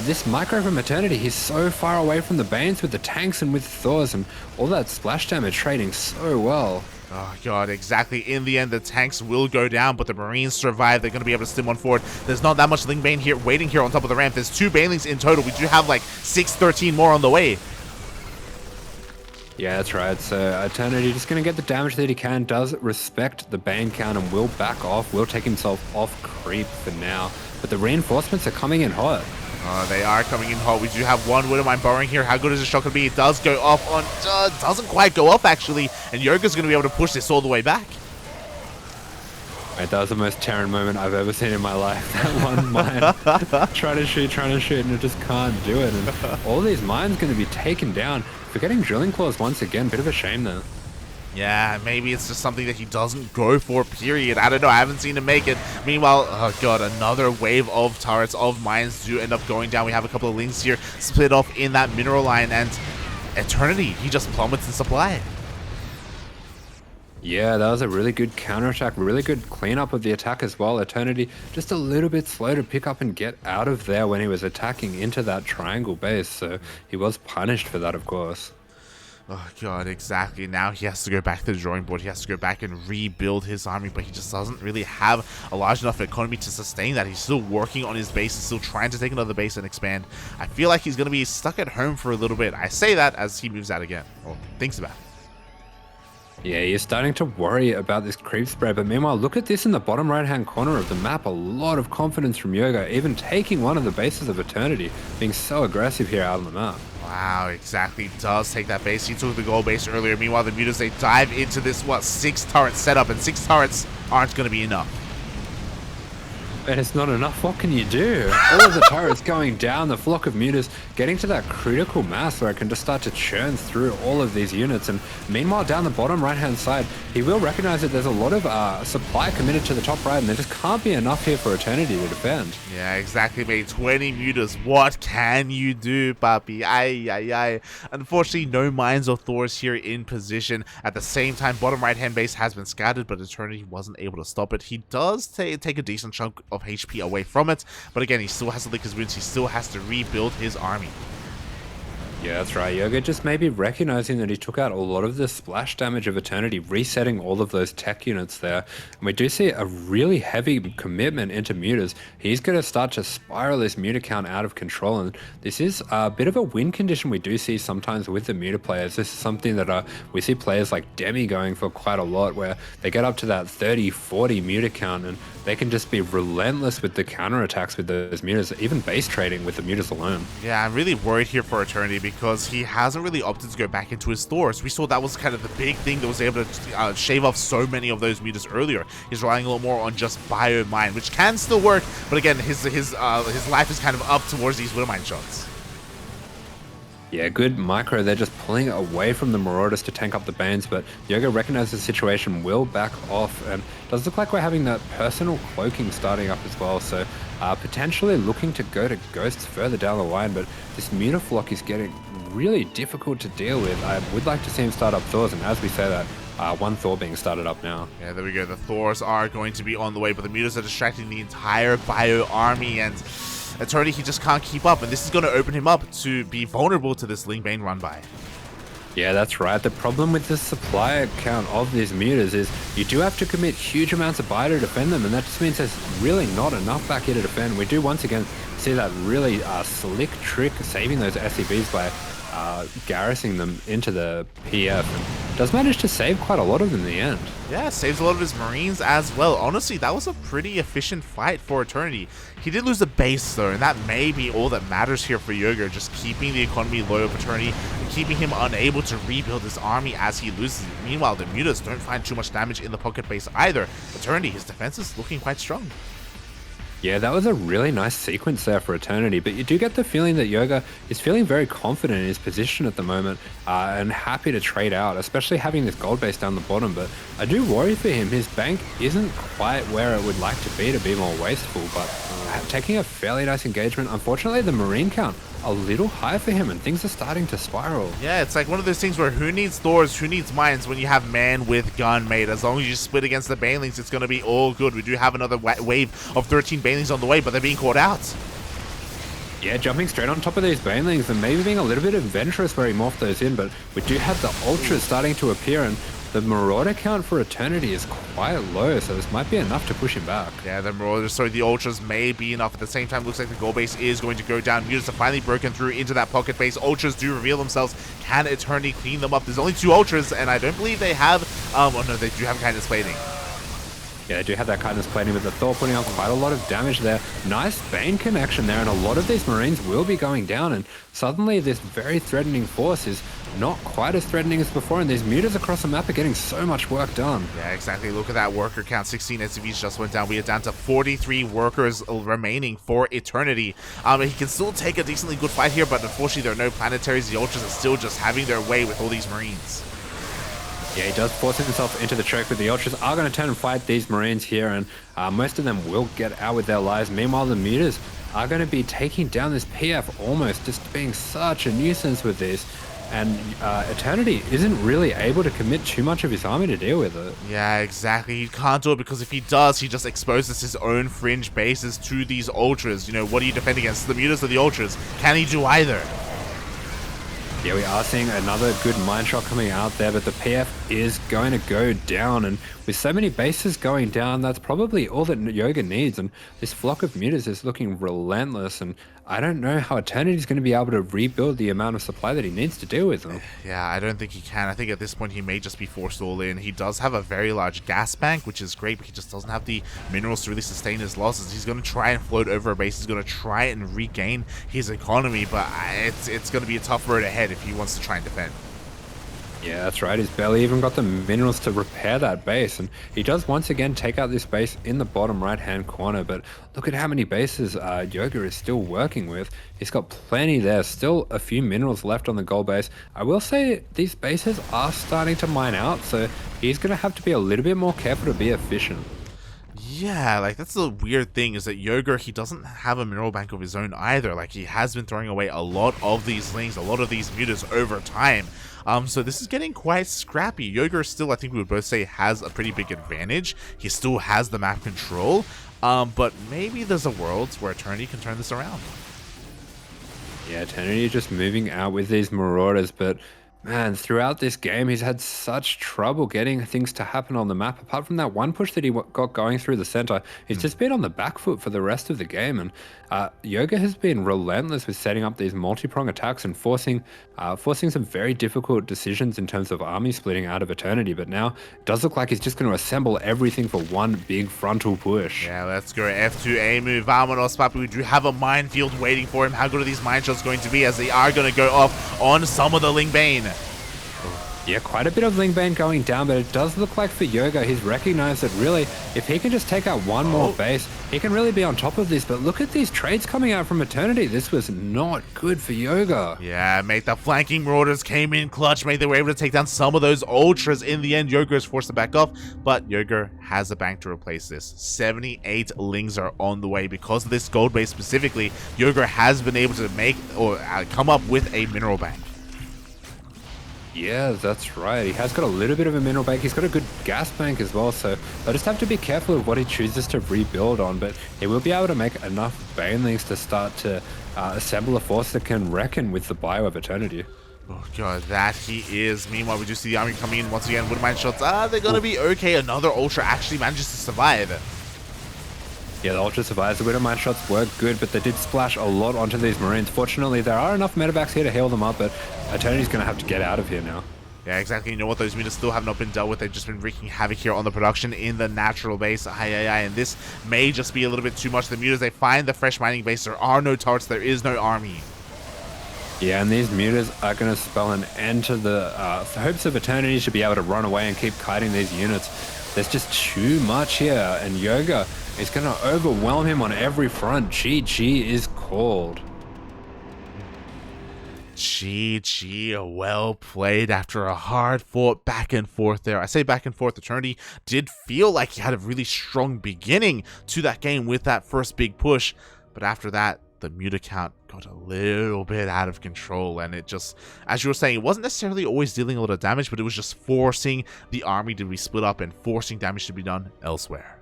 this micro from Eternity, he's so far away from the Banes with the tanks and with Thors, and all that splash damage trading so well. Oh god, exactly. In the end, the tanks will go down, but the Marines survive. They're going to be able to stim one forward. There's not that much Ling Bane here waiting here on top of the ramp. There's 2 Banelings in total. We do have like 13 more on the way. Yeah, that's right. So Eternity just going to get the damage that he can, does respect the Bane count, and will back off, will take himself off creep for now. But the reinforcements are coming in hot. They are coming in hot. We do have one Widowmine burrowing here. How good is the shot going to be? It does go off on... doesn't quite go off, actually. And Yoger's going to be able to push this all the way back. Right, that was the most Terran moment I've ever seen in my life. That one mine. trying to shoot, and it just can't do it. And all these mines going to be taken down. Forgetting Drilling Claws once again. Bit of a shame, though. Yeah, maybe it's just something that he doesn't go for, period. I don't know. I haven't seen him make it. Meanwhile, oh god, another wave of turrets, of mines do end up going down. We have a couple of links here split off in that mineral line, and Eternity, he just plummets in supply. Yeah, that was a really good counterattack, really good cleanup of the attack as well. Eternity just a little bit slow to pick up and get out of there when he was attacking into that triangle base, so he was punished for that, of course. Oh god, exactly. Now he has to go back to the drawing board. He has to go back and rebuild his army, but he just doesn't really have a large enough economy to sustain that. He's still working on his base. He's still trying to take another base and expand. I feel like he's going to be stuck at home for a little bit. I say that as he moves out again, or thinks about it. Yeah, you're starting to worry about this creep spread, but meanwhile, look at this in the bottom right-hand corner of the map. A lot of confidence from Yoger, even taking one of the bases of Eternity, being so aggressive here out on the map. Wow, exactly. Does take that base. He took the gold base earlier. Meanwhile, the mutas, they dive into this, 6 turret setup, and 6 turrets aren't going to be enough. And it's not enough. What can you do? All of the turrets going down, the flock of mutas getting to that critical mass where it can just start to churn through all of these units. And meanwhile, down the bottom right-hand side, he will recognize that there's a lot of supply committed to the top right, and there just can't be enough here for Eternity to defend. Yeah, exactly, mate. 20 mutas. What can you do, papi? Ay. Unfortunately, no mines or Thors here in position. At the same time, bottom right-hand base has been scattered, but Eternity wasn't able to stop it. He does take a decent chunk of HP away from it, but again, he still has to lick his wounds. He still has to rebuild his army. Yeah, that's right. Yoga just maybe recognizing that he took out a lot of the splash damage of Eternity, resetting all of those tech units there. And we do see a really heavy commitment into mutas. He's going to start to spiral this muta count out of control. And this is a bit of a win condition we do see sometimes with the muta players. This is something that we see players like Demi going for quite a lot, where they get up to that 30, 40 muta count and they can just be relentless with the counterattacks with those mutas, even base trading with the mutas alone. Yeah, I'm really worried here for Eternity because he hasn't really opted to go back into his Thors. We saw that was kind of the big thing that was able to shave off so many of those mutas earlier. He's relying a lot more on just Bio Mine, which can still work, but again, his life is kind of up towards these Widow Mine shots. Yeah, good micro. They're just pulling away from the Marauders to tank up the Banes, but Yoga recognizes the situation, will back off, and does look like we're having that personal cloaking starting up as well, so potentially looking to go to Ghosts further down the line, but this Mutaflock is getting really difficult to deal with. I would like to see him start up Thors, and as we say that, one Thor being started up now. Yeah, there we go. The Thors are going to be on the way, but the mutas are distracting the entire Bio army, and Eternity, he just can't keep up, and this is going to open him up to be vulnerable to this Ling Bane run by. Yeah, that's right. The problem with the supply count of these mutas is you do have to commit huge amounts of buy to defend them, and that just means there's really not enough back here to defend. We do once again see that really slick trick saving those SCVs by garrisoning them into the PF, and does manage to save quite a lot of them in the end. Yeah, saves a lot of his Marines as well. Honestly, that was a pretty efficient fight for Eternity. He did lose the base though, and that may be all that matters here for Yoger, just keeping the economy low of Eternity and keeping him unable to rebuild his army as he loses. Meanwhile, the mutas don't find too much damage in the pocket base either. Eternity, his defense is looking quite strong. Yeah, that was a really nice sequence there for Eternity, but you do get the feeling that Yoga is feeling very confident in his position at the moment and happy to trade out, especially having this gold base down the bottom, but I do worry for him. His bank isn't quite where it would like to be more wasteful, but taking a fairly nice engagement. Unfortunately, the Marine count a little high for him, and things are starting to spiral. Yeah, it's like one of those things where who needs Thors, who needs mines when you have man with gun, mate. As long as you split against the Banelings, it's going to be all good. We do have another wave of 13 Banelings on the way, but they're being caught out. Yeah, jumping straight on top of these Banelings and maybe being a little bit adventurous where he morphed those in, but we do have the Ultras starting to appear, and the Marauder count for Eternity is quite low, so this might be enough to push him back. Yeah, the Marauders, sorry, the Ultras may be enough. At the same time, looks like the gold base is going to go down. Mutas have finally broken through into that pocket base. Ultras do reveal themselves. Can Eternity clean them up? There's only 2 Ultras, and I don't believe they have... oh no, they do have Kindness Plating. Yeah, they do have that Kindness Plating with the Thor putting on quite a lot of damage there. Nice Bane connection there, and a lot of these Marines will be going down, and suddenly this very threatening force is not quite as threatening as before, and these mutas across the map are getting so much work done. Yeah, exactly. Look at that worker count. 16 SCVs just went down. We are down to 43 workers remaining for Eternity. He can still take a decently good fight here, but unfortunately there are no planetaries. The Ultras are still just having their way with all these Marines. Yeah, he does force himself into the trick, but the Ultras are going to turn and fight these Marines here, and most of them will get out with their lives. Meanwhile, the mutas are going to be taking down this PF almost, just being such a nuisance with this. And Eternity isn't really able to commit too much of his army to deal with it. Yeah, exactly. He can't do it because if he does, he just exposes his own fringe bases to these Ultras. You know, what do you defend against? The mutas or the Ultras? Can he do either? Yeah, we are seeing another good mine shot coming out there, but the PF is going to go down, and with so many bases going down, that's probably all that Yoga needs, and this flock of mutas is looking relentless, and I don't know how Eternity is going to be able to rebuild the amount of supply that he needs to deal with them. Yeah, I don't think he can. I think at this point he may just be forced all in. He does have a very large gas bank, which is great, but he just doesn't have the minerals to really sustain his losses. He's going to try and float over a base. He's going to try and regain his economy, but it's going to be a tough road ahead if he wants to try and defend. Yeah, that's right. He's barely even got the minerals to repair that base, and he does once again take out this base in the bottom right-hand corner, but look at how many bases Yoger is still working with. He's got plenty there, still a few minerals left on the gold base. I will say these bases are starting to mine out, so he's going to have to be a little bit more careful to be efficient. Yeah, like that's the weird thing is that Yoger, he doesn't have a mineral bank of his own either. Like he has been throwing away a lot of these lings, a lot of these mutas over time. So this is getting quite scrappy. Yoger still, I think we would both say, has a pretty big advantage. He still has the map control, but maybe there's a world where Eternity can turn this around. Yeah, Eternity just moving out with these Marauders, but man, throughout this game, he's had such trouble getting things to happen on the map. Apart from that one push that he got going through the center, he's just been on the back foot for the rest of the game. And Yoga has been relentless with setting up these multi-prong attacks and forcing some very difficult decisions in terms of army splitting out of Eternity. But now it does look like he's just going to assemble everything for one big frontal push. Yeah, let's go. F2A move. Vamonos, Papi. We do have a minefield waiting for him. How good are these mine shots going to be as they are going to go off on some of the Ling Bane? Yeah, quite a bit of Ling Bane going down, but it does look like for Yoga, he's recognized that really, if he can just take out one more base, he can really be on top of this. But look at these trades coming out from Eternity. This was not good for Yoga. Yeah, mate, the flanking Marauders came in clutch, mate. They were able to take down some of those Ultras. In the end, Yoger is forced to back off, but Yoger has a bank to replace this. 78 Lings are on the way. Because of this gold base specifically, Yoger has been able to make or come up with a mineral bank. Yeah, that's right. He has got a little bit of a mineral bank. He's got a good gas bank as well, so I just have to be careful of what he chooses to rebuild on, but he will be able to make enough Banelings to start to assemble a force that can reckon with the bio of Eternity. Oh god, that he is. Meanwhile, we do see the army coming in once again with mine shots. They're gonna be okay. Another Ultra actually manages to survive. Yeah, the Ultra survives. The Widow Mine shots were good, but they did splash a lot onto these Marines. Fortunately, there are enough medevacs here to heal them up, but Eternity's going to have to get out of here now. Yeah, exactly. You know what? Those meters still have not been dealt with. They've just been wreaking havoc here on the production in the natural base. And this may just be a little bit too much. The meters, they find the fresh mining base. There are no turrets. There is no army. Yeah, and these mutas are going to spell an end to the hopes of Eternity to be able to run away and keep kiting these units. There's just too much here, and Yoga is going to overwhelm him on every front. GG is called. GG, well played after a hard-fought back and forth there. I say back and forth. Eternity did feel like he had a really strong beginning to that game with that first big push, but after that, the muta count got a little bit out of control, and it just, as you were saying, it wasn't necessarily always dealing a lot of damage, but it was just forcing the army to be split up and forcing damage to be done elsewhere.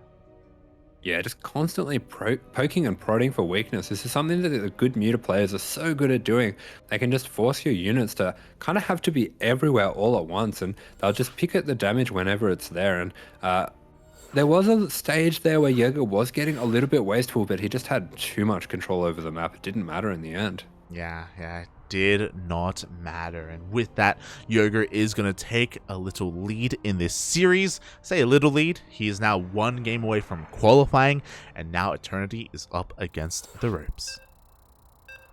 Yeah, just constantly poking and prodding for weakness. This is something that the good muta players are so good at doing. They can just force your units to kind of have to be everywhere all at once, and they'll just pick at the damage whenever it's there. And there was a stage there where Yoger was getting a little bit wasteful, but he just had too much control over the map. It didn't matter in the end. Yeah, it did not matter. And with that, Yoger is going to take a little lead in this series. Say a little lead. He is now one game away from qualifying, and now Eternity is up against the ropes.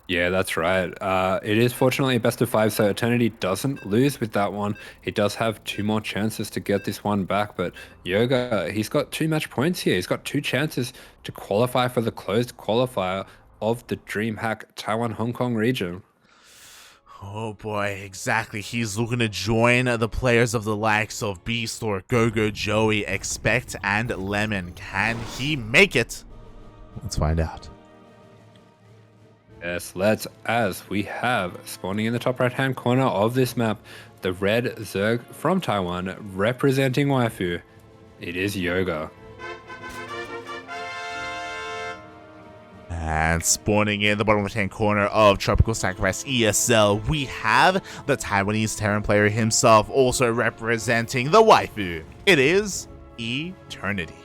Yeah, that's right. It is fortunately a best of 5, so Eternity doesn't lose with that one. He does have 2 more chances to get this one back, but Yoga, he's got 2 match points here. He's got 2 chances to qualify for the closed qualifier of the DreamHack Taiwan Hong Kong region. Oh boy, exactly. He's looking to join the players of the likes of Beastor, Gogo, Joey, Expect, and Lemon. Can he make it? Let's find out. Yes, let's, as we have spawning in the top right hand corner of this map, the red Zerg from Taiwan representing Waifu. It is Yoga. And spawning in the bottom left-hand corner of Tropical Sacrifice ESL, we have the Taiwanese Terran player himself, also representing the Waifu. It is Eternity.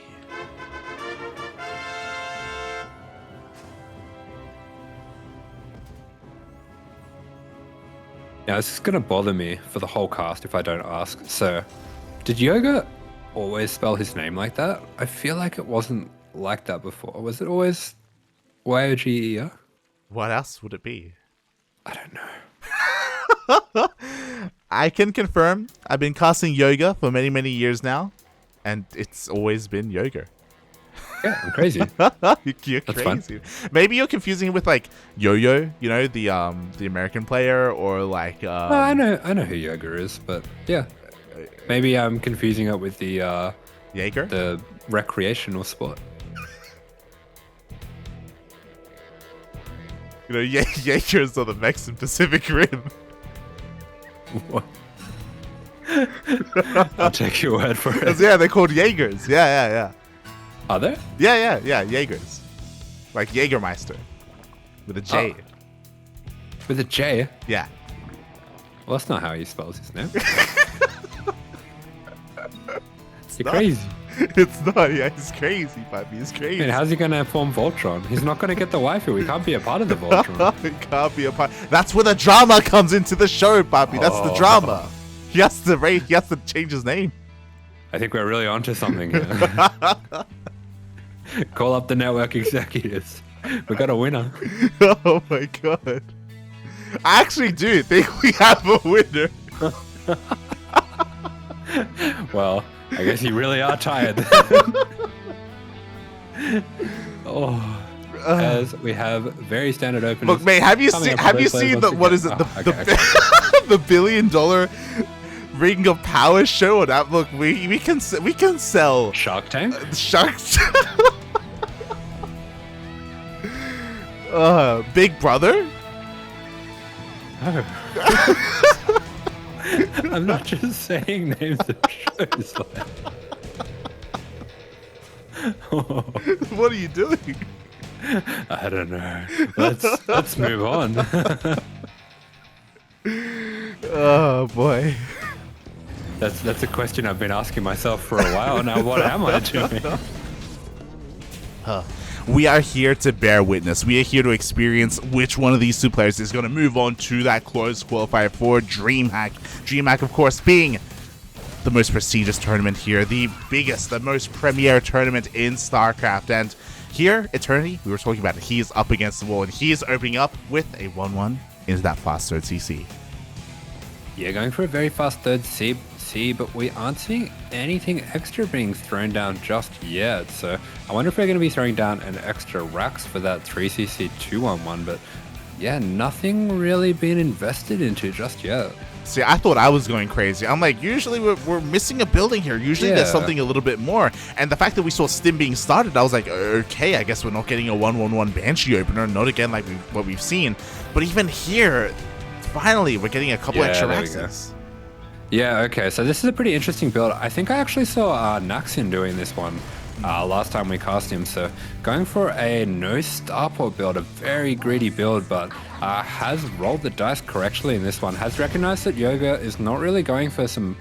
Now, this is going to bother me for the whole cast if I don't ask. So, did Yoga always spell his name like that? I feel like it wasn't like that before. Was it always Y-O-G-E-R? What else would it be? I don't know. I can confirm. I've been casting Yoga for many, many years now, and it's always been Yoga. Yeah, I'm crazy. You're That's crazy. Fun. Maybe you're confusing him with like Yo-Yo, you know, the American player, or like. I know who Yoga is, but yeah, maybe I'm confusing it with the Jaeger, the recreational sport. You know, Jaeger's on the Mexican Pacific Rim. What? I'll take your word for it. Yeah, they're called Jaegers. Yeah. Are there? Yeah, Jaegers. Like Jägermeister. With a J. With a J? Yeah. Well, that's not how he spells his name. You're not. crazy. It's not. Yeah, he's crazy, Papi. He's crazy. I mean, how's he going to form Voltron? He's not going to get the waifu. We can't be a part of the Voltron. It can't be a part. That's where the drama comes into the show, Papi. That's the drama. He has to change his name. I think we're really onto something here. Call up the network executives. We got a winner. Oh my god. I actually do think we have a winner. Well, I guess you really are tired. As we have very standard openers. Look, mate, have you seen the what is it? The $1 billion Ring of Power show on that? Look, we can sell Shark Tank? Big Brother? Oh. I'm not just saying names of shows. What are you doing? I don't know. Let's move on. Oh boy. That's a question I've been asking myself for a while now. What am I doing? We are here to bear witness. We are here to experience which one of these two players is going to move on to that closed qualifier for DreamHack. DreamHack, of course, being the most prestigious tournament here, the biggest, the most premier tournament in StarCraft. And here, Eternity, we were talking about it, he is up against the wall, and he is opening up with a 1-1 into that fast third CC. Yeah, going for a very fast third C, but we aren't seeing anything extra being thrown down just yet. So I wonder if we're going to be throwing down an extra Rax for that 3cc 2-on-1, but yeah, nothing really being invested into just yet. See, I thought I was going crazy. I'm like, usually we're missing a building here. Usually there's something a little bit more. And the fact that we saw Stim being started, I was like, okay, I guess we're not getting a 1-1-1 Banshee opener. Not again like what we've seen. But even here, finally, we're getting a couple extra Raxes. Yeah, okay, so this is a pretty interesting build. I think I actually saw Naxian doing this one last time we cast him. So going for a no starport build, a very greedy build, but has rolled the dice correctly in this one. Has recognized that Yoger is not really going for some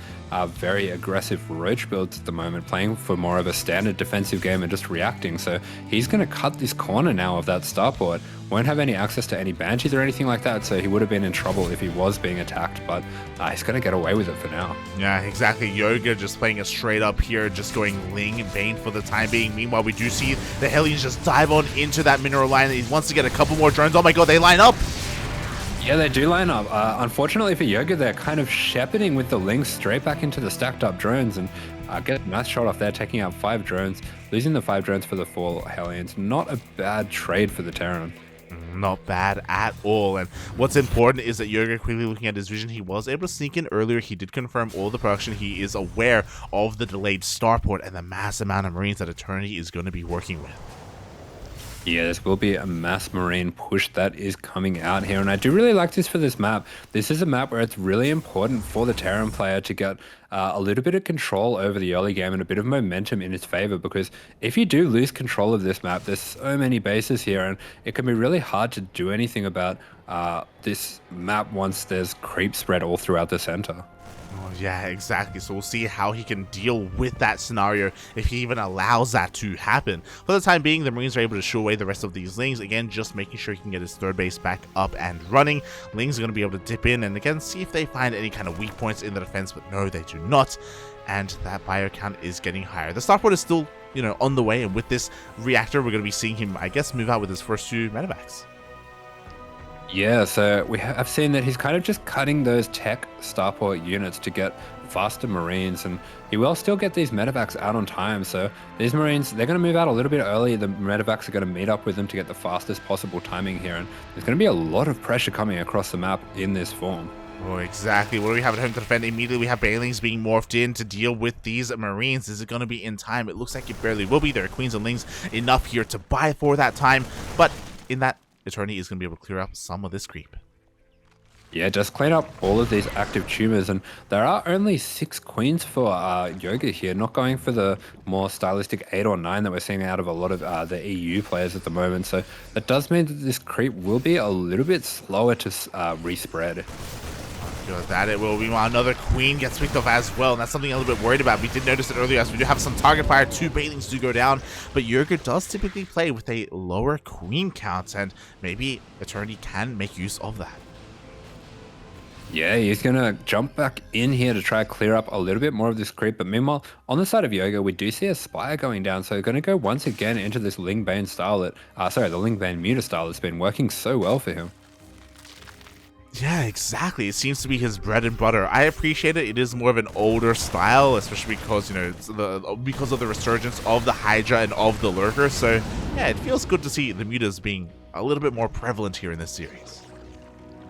very aggressive roach builds at the moment, playing for more of a standard defensive game and just reacting. So he's going to cut this corner now of that starport. Won't have any access to any banshees or anything like that, so he would have been in trouble if he was being attacked, but he's going to get away with it for now. Yeah, exactly. Yoga just playing it straight up here, just going Ling and Bane for the time being. Meanwhile, we do see the Hellions just dive on into that mineral line. He wants to get a couple more drones. Oh my god, they line up! Yeah, they do line up. Unfortunately for Yoga, they're kind of shepherding with the Lings straight back into the stacked up drones, and get a nice shot off there, taking out 5 drones, losing the 5 drones for the 4 Hellions. Not a bad trade for the Terran. Not bad at all. And what's important is that Yoger, quickly looking at his vision, he was able to sneak in earlier. He did confirm all the production. He is aware of the delayed starport and the mass amount of Marines that Eternity is going to be working with. Yeah, this will be a mass marine push that is coming out here, and I do really like this for this map. This is a map where it's really important for the Terran player to get a little bit of control over the early game and a bit of momentum in his favor, because if you do lose control of this map, there's so many bases here, and it can be really hard to do anything about this map once there's creep spread all throughout the center. Oh, yeah, exactly. So we'll see how he can deal with that scenario, if he even allows that to happen. For the time being, the Marines are able to shoo away the rest of these Lings. Again, just making sure he can get his third base back up and running. Lings are going to be able to dip in and again see if they find any kind of weak points in the defense, but no, they do not. And that bio count is getting higher. The starport is still, on the way, and with this reactor, we're going to be seeing him, I guess, move out with his first 2 medevacs. Yeah, so we have seen that he's kind of just cutting those tech starport units to get faster Marines, and he will still get these medevacs out on time. So these Marines, they're going to move out a little bit early. The medevacs are going to meet up with them to get the fastest possible timing here, and there's going to be a lot of pressure coming across the map in this form. Oh, exactly. What do we have at home to defend? Immediately, we have Banelings being morphed in to deal with these Marines. Is it going to be in time? It looks like it barely will be. There are Queens and Lings enough here to buy for that time, but in that, Eternity is going to be able to clear up some of this creep. Yeah, just clean up all of these active tumors, and there are only 6 queens for Yoga here, not going for the more stylistic 8 or 9 that we're seeing out of a lot of the EU players at the moment. So that does mean that this creep will be a little bit slower to respread. That it will. Meanwhile, another queen gets picked off as well, and that's something I'm a little bit worried about. We did notice it earlier, as we do have some target fire, 2 banelings do go down, but Yoger does typically play with a lower queen count, and maybe Eternity can make use of that. Yeah, he's going to jump back in here to try to clear up a little bit more of this creep. But meanwhile, on the side of Yoga, we do see a Spire going down. So going to go once again into this Ling Bane style that, the Ling Bane Muta style that's been working so well for him. Yeah, exactly. It seems to be his bread and butter. I appreciate it. It is more of an older style, especially because, you know, because of the resurgence of the Hydra and of the Lurker. So, yeah, it feels good to see the Mutas being a little bit more prevalent here in this series.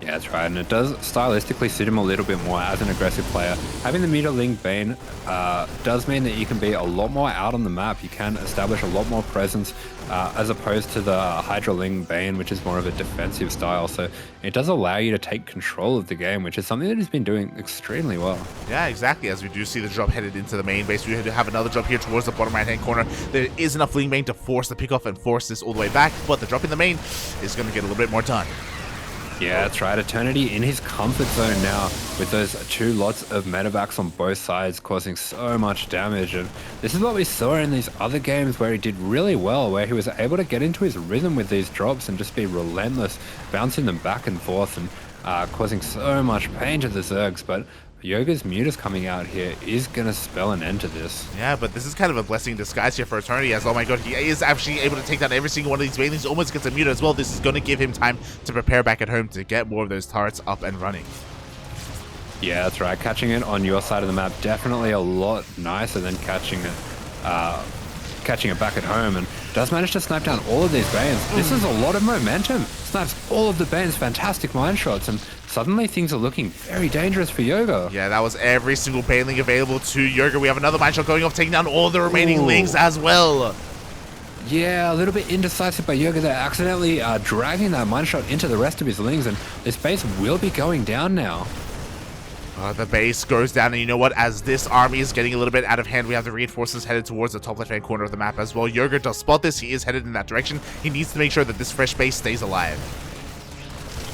Yeah, that's right, and it does stylistically suit him a little bit more as an aggressive player. Having the Muta Ling Bane does mean that you can be a lot more out on the map. You can establish a lot more presence as opposed to the Hydra Ling Bane, which is more of a defensive style. So it does allow you to take control of the game, which is something that he's been doing extremely well. Yeah, exactly. As we do see the drop headed into the main base, we do have another drop here towards the bottom right-hand corner. There is enough Ling Bane to force the pickoff and force this all the way back, but the drop in the main is going to get a little bit more done. Yeah, that's right. Eternity in his comfort zone now with those 2 lots of medevacs on both sides causing so much damage. And this is what we saw in these other games where he did really well, where he was able to get into his rhythm with these drops and just be relentless, bouncing them back and forth and causing so much pain to the Zergs. But Yoga's Mutas coming out here is going to spell an end to this. Yeah, but this is kind of a blessing in disguise here for Eternity, as, oh my god, he is actually able to take down every single one of these banelings, almost gets a Muta as well. This is going to give him time to prepare back at home to get more of those turrets up and running. Yeah, that's right. Catching it on your side of the map, definitely a lot nicer than catching it back at home, and does manage to snipe down all of these Banes. This is a lot of momentum. Snipes all of the Banes, fantastic mine shots, and suddenly things are looking very dangerous for Yoga. Yeah, that was every single baneling available to Yoga. We have another mine shot going off, taking down all the remaining Lings as well. Yeah, a little bit indecisive by Yoga there, accidentally dragging that mine shot into the rest of his Lings, and this base will be going down now. The base goes down, and you know what? As this army is getting a little bit out of hand, we have the reinforcements headed towards the top left-hand corner of the map as well. Yoger does spot this. He is headed in that direction. He needs to make sure that this fresh base stays alive.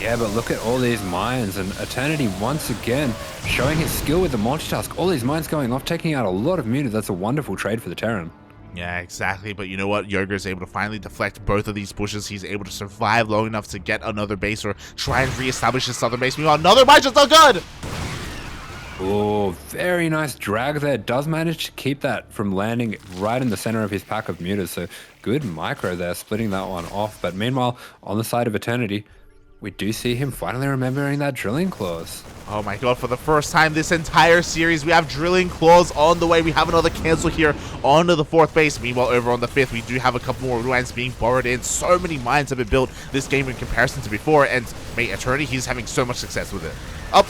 Yeah, but look at all these mines, and Eternity once again showing his skill with the multitask. All these mines going off, taking out a lot of Muta. That's a wonderful trade for the Terran. Yeah, exactly. But you know what? Yoger is able to finally deflect both of these pushes. He's able to survive long enough to get another base or try and reestablish his southern base. Meanwhile, another mine shot's not good! Oh, very nice drag there. Does manage to keep that from landing right in the center of his pack of Mutas. So good micro there, splitting that one off. But meanwhile, on the side of Eternity, we do see him finally remembering that drilling clause. Oh my god, for the first time this entire series, we have drilling claws on the way. We have another cancel here onto the 4th base. Meanwhile, over on the 5th, we do have a couple more mines being borrowed in. So many mines have been built this game in comparison to before. And, mate, Eternity, he's having so much success with it. Up.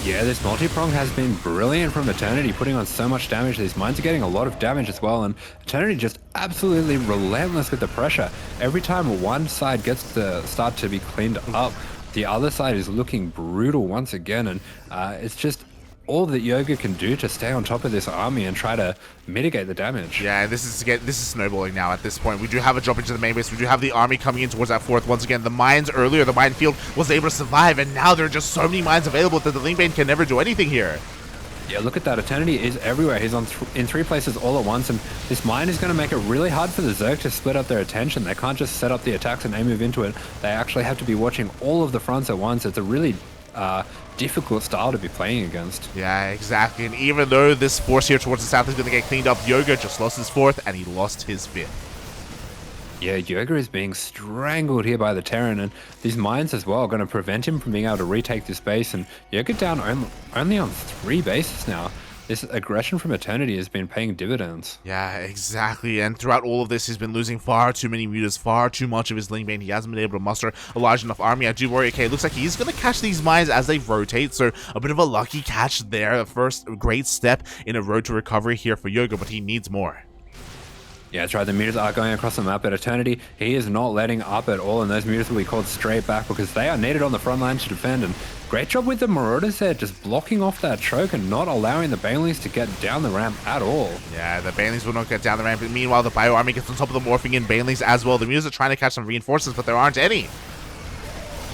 Yeah, this multi-prong has been brilliant from Eternity, putting on so much damage. These mines are getting a lot of damage as well, and Eternity just absolutely relentless with the pressure. Every time one side gets to start to be cleaned up, the other side is looking brutal once again, and it's just all that Yoga can do to stay on top of this army and try to mitigate the damage. Yeah, this is snowballing now at this point. We do have a drop into the main base. We do have the army coming in towards that 4th. Once again, the mines earlier, the minefield was able to survive, and now there are just so many mines available that the Ling Bane can never do anything here. Yeah, look at that. Eternity is everywhere. He's on in 3 places all at once, and this mine is going to make it really hard for the Zerg to split up their attention. They can't just set up the attacks and aim move into it. They actually have to be watching all of the fronts at once. It's a really difficult style to be playing against. Yeah, exactly. And even though this force here towards the south is going to get cleaned up, Yoga just lost his 4th and he lost his 5th. Yeah, Yoga is being strangled here by the Terran, and these mines as well are going to prevent him from being able to retake this base. And Yoga down only on 3 bases now. This aggression from Eternity has been paying dividends. Yeah, exactly. And throughout all of this, he's been losing far too many Mutas, far too much of his Ling Bane. He hasn't been able to muster a large enough army. I do worry, okay, it looks like he's going to catch these mines as they rotate, so a bit of a lucky catch there. The first great step in a road to recovery here for Yoga, but he needs more. Yeah, that's right. The meters are going across the map at Eternity. He is not letting up at all, and those meters will be called straight back because they are needed on the front line to defend. And great job with the Marauders there, just blocking off that choke and not allowing the Banelings to get down the ramp at all. Yeah, the Banelings will not get down the ramp. Meanwhile, the Bio Army gets on top of the morphing in Banelings as well. The Mutas are trying to catch some reinforcements, but there aren't any.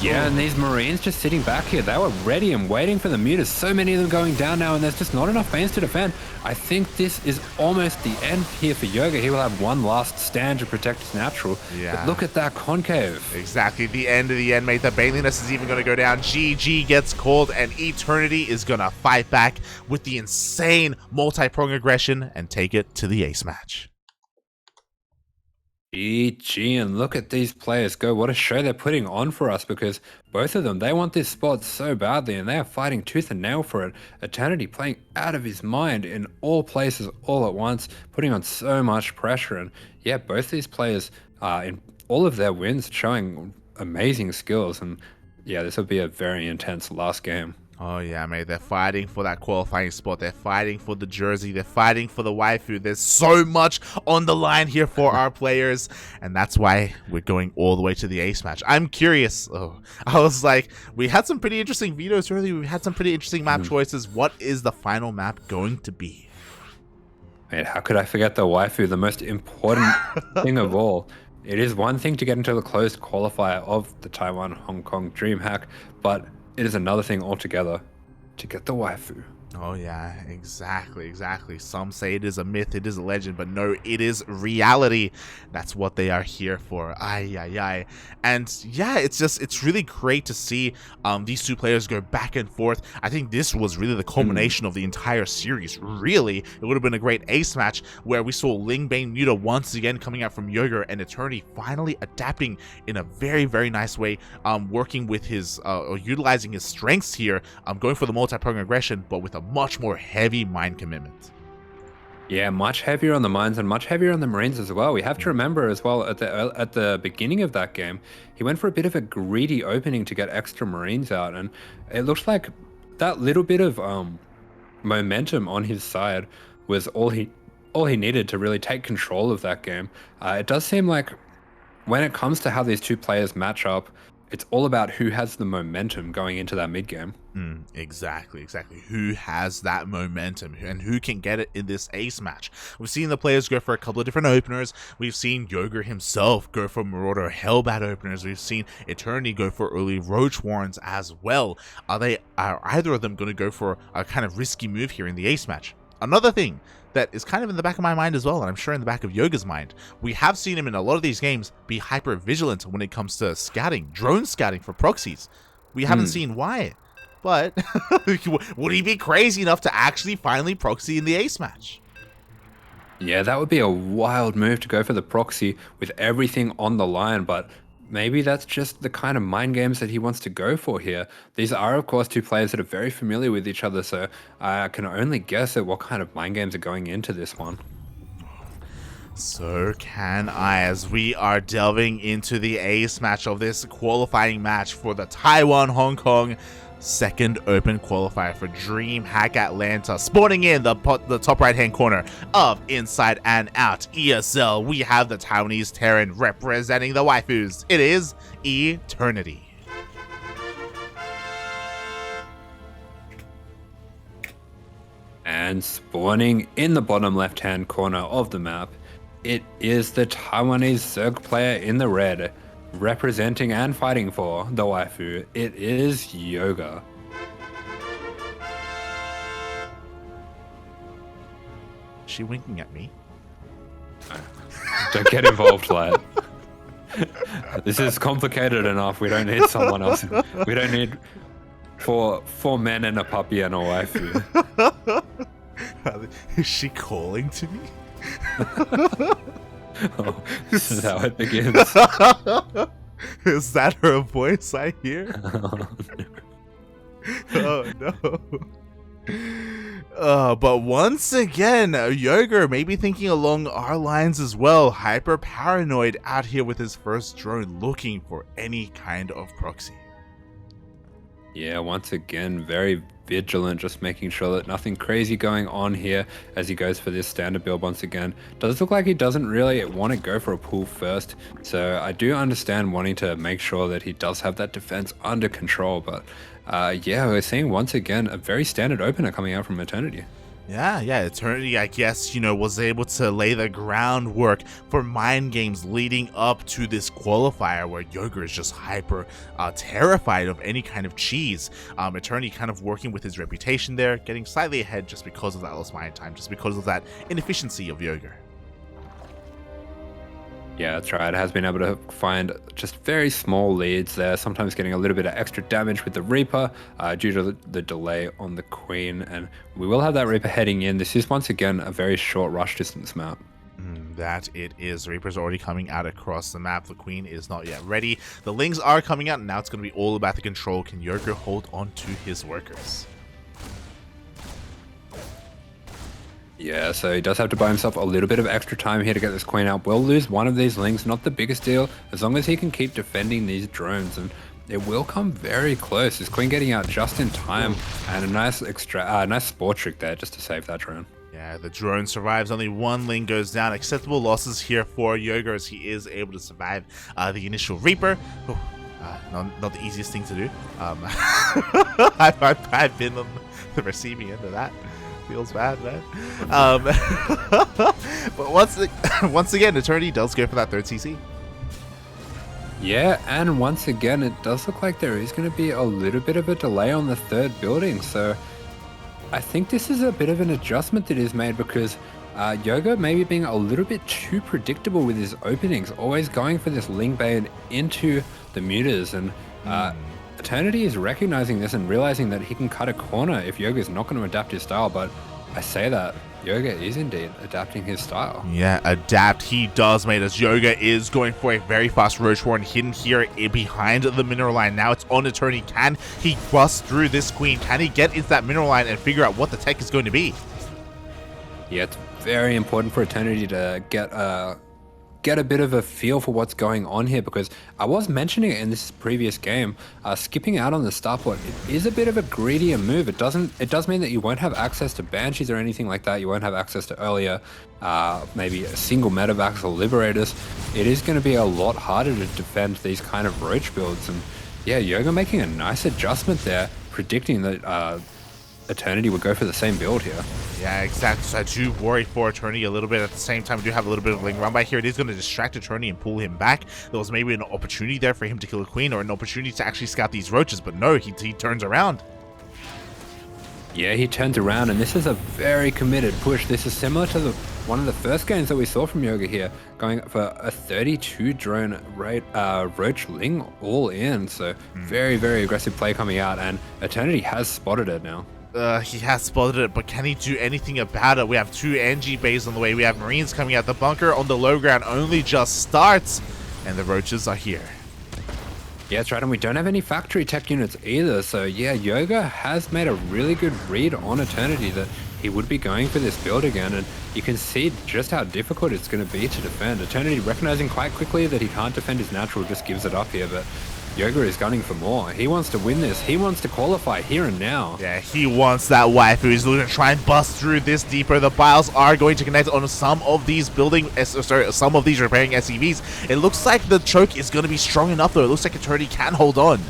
Yeah, and these Marines just sitting back here, they were ready and waiting for the mutas. So many of them going down now, and there's just not enough Banes to defend. I think this is almost the end here for Yoger. He will have one last stand to protect his natural. Yeah. But look at that concave. Exactly, the end of the end, mate. The Baneliness is even going to go down. GG gets called, and Eternity is going to fight back with the insane multi-prong aggression and take it to the ace match. GG, and look at these players go. What a show they're putting on for us, because both of them, they want this spot so badly and they are fighting tooth and nail for it. Eternity playing out of his mind in all places all at once, putting on so much pressure. And yeah, both these players in all of their wins showing amazing skills. And yeah, this will be a very intense last game. Oh yeah, mate, they're fighting for that qualifying spot. They're fighting for the jersey. They're fighting for the waifu. There's so much on the line here for our players, and that's why we're going all the way to the ace match. I'm curious. I was like, we had some pretty interesting vetoes earlier. We had some pretty interesting map choices. What is the final map going to be? Mate, how could I forget the waifu, the most important thing of all? It is one thing to get into the closed qualifier of the Taiwan Hong Kong DreamHack, but it is another thing altogether to get the waifu. Oh yeah, exactly. Some say it is a myth, it is a legend, but no, it is reality. That's what they are here for. Ay. And yeah, it's really great to see these two players go back and forth. I think this was really the culmination of the entire series. Really, it would have been a great ace match where we saw Lingbane Muta once again coming out from Yoger, and Eternity finally adapting in a very, very nice way, working with his or utilizing his strengths here, going for the multi-prong aggression, but with a much more heavy mind commitment. Yeah, much heavier on the mines and much heavier on the Marines as well. We have to remember as well, at the beginning of that game, he went for a bit of a greedy opening to get extra Marines out, and it looks like that little bit of momentum on his side was all he needed to really take control of that game. It does seem like when it comes to how these two players match up, it's all about who has the momentum going into that mid game. Exactly. Who has that momentum and who can get it in this ace match? We've seen the players go for a couple of different openers. We've seen Yoger himself go for Marauder Hellbat openers. We've seen Eternity go for early Roach Warrens as well. Are either of them going to go for a kind of risky move here in the ace match? Another thing that is kind of in the back of my mind as well, and I'm sure in the back of Yoga's mind, we have seen him in a lot of these games be hyper vigilant when it comes to scouting, drone scouting for proxies. We haven't seen why, but would he be crazy enough to actually finally proxy in the ace match? Yeah, that would be a wild move to go for the proxy with everything on the line, but maybe that's just the kind of mind games that he wants to go for here. These are, of course, two players that are very familiar with each other, so I can only guess at what kind of mind games are going into this one. So can I, as we are delving into the ace match of this qualifying match for the Taiwan Hong Kong second open qualifier for DreamHack Atlanta. Spawning in the top right hand corner of Inside and Out ESL, we have the Taiwanese Terran representing the waifus. It is Eternity. And spawning in the bottom left hand corner of the map, it is the Taiwanese Zerg player in the red, representing and fighting for the waifu. It is Yoger. Is she winking at me? Don't get involved, lad. This is complicated enough. We don't need someone else. We don't need four men and a puppy and a waifu. Is she calling to me? Oh, this is how it begins. Is that her voice I hear? Oh no. But once again, Yoger may be thinking along our lines as well. Hyper paranoid out here with his first drone, looking for any kind of proxy. Yeah, once again, very vigilant, just making sure that nothing crazy going on here as he goes for this standard build once again. Does look like he doesn't really want to go for a pull first, so I do understand wanting to make sure that he does have that defense under control, but yeah, we're seeing once again a very standard opener coming out from Eternity. Yeah, Eternity, I guess, was able to lay the groundwork for mind games leading up to this qualifier where Yoger is just hyper terrified of any kind of cheese. Eternity kind of working with his reputation there, getting slightly ahead just because of that lost mind time, just because of that inefficiency of Yoger. Yeah, that's right. It has been able to find just very small leads there, sometimes getting a little bit of extra damage with the Reaper due to the delay on the Queen. And we will have that Reaper heading in. This is once again a very short rush distance map. That it is. Reaper's already coming out across the map. The Queen is not yet ready. The Lings are coming out, and now it's going to be all about the control. Can Yoger hold on to his workers? Yeah, so he does have to buy himself a little bit of extra time here to get this Queen out. Will lose one of these Lings, not the biggest deal, as long as he can keep defending these drones, and it will come very close. This Queen getting out just in time, and a nice nice spore trick there just to save that drone. Yeah, the drone survives. Only one Ling goes down. Acceptable losses here for Yoger as he is able to survive the initial Reaper. Not the easiest thing to do. I've been on the receiving end of that. Feels bad, man. But once again, Eternity does go for that third CC. Yeah, and once again, it does look like there is going to be a little bit of a delay on the third building. So I think this is a bit of an adjustment that is made because Yoger maybe being a little bit too predictable with his openings, always going for this Ling Bane into the mutas. And Eternity is recognizing this and realizing that he can cut a corner if Yoger is not going to adapt his style, but I say that Yoger is indeed adapting his style. Yeah, adapt he does, mate, as Yoger is going for a very fast Roach Warren hidden here behind the mineral line. Now it's on Eternity. Can he bust through this Queen? Can he get into that mineral line and figure out what the tech is going to be? Yeah, it's very important for Eternity to get a bit of a feel for what's going on here, because I was mentioning it in this previous game, skipping out on the starport, it is a bit of a greedier move. It does mean that you won't have access to Banshees or anything like that. You won't have access to earlier maybe a single medevacs or liberators. It is going to be a lot harder to defend these kind of roach builds. And yeah, Yoger making a nice adjustment there, predicting that Eternity would go for the same build here. Yeah, exactly. So I do worry for Eternity a little bit. At the same time, we do have a little bit of Ling run by here. It is going to distract Eternity and pull him back. There was maybe an opportunity there for him to kill a Queen or an opportunity to actually scout these roaches, but no, he turns around. Yeah, he turns around, and this is a very committed push. This is similar to one of the first games that we saw from Yoger here, going for a 32 drone Roach Ling all in. So very, very aggressive play coming out, and Eternity has spotted it now. He has spotted it, but can he do anything about it? We have two NG bays on the way. We have Marines coming out. The bunker on the low ground only just starts, and the roaches are here. Yeah, that's right, and we don't have any factory tech units either. So yeah, Yoger has made a really good read on Eternity that he would be going for this build again, and you can see just how difficult it's going to be to defend. Eternity recognizing quite quickly that he can't defend his natural, just gives it up here, but Yoger is gunning for more. He wants to win this. He wants to qualify here and now. Yeah, he wants that waifu. He's going to try and bust through this deeper. The biles are going to connect on some of these some of these repairing SCVs. It looks like the choke is going to be strong enough, though. It looks like Eternity can hold on.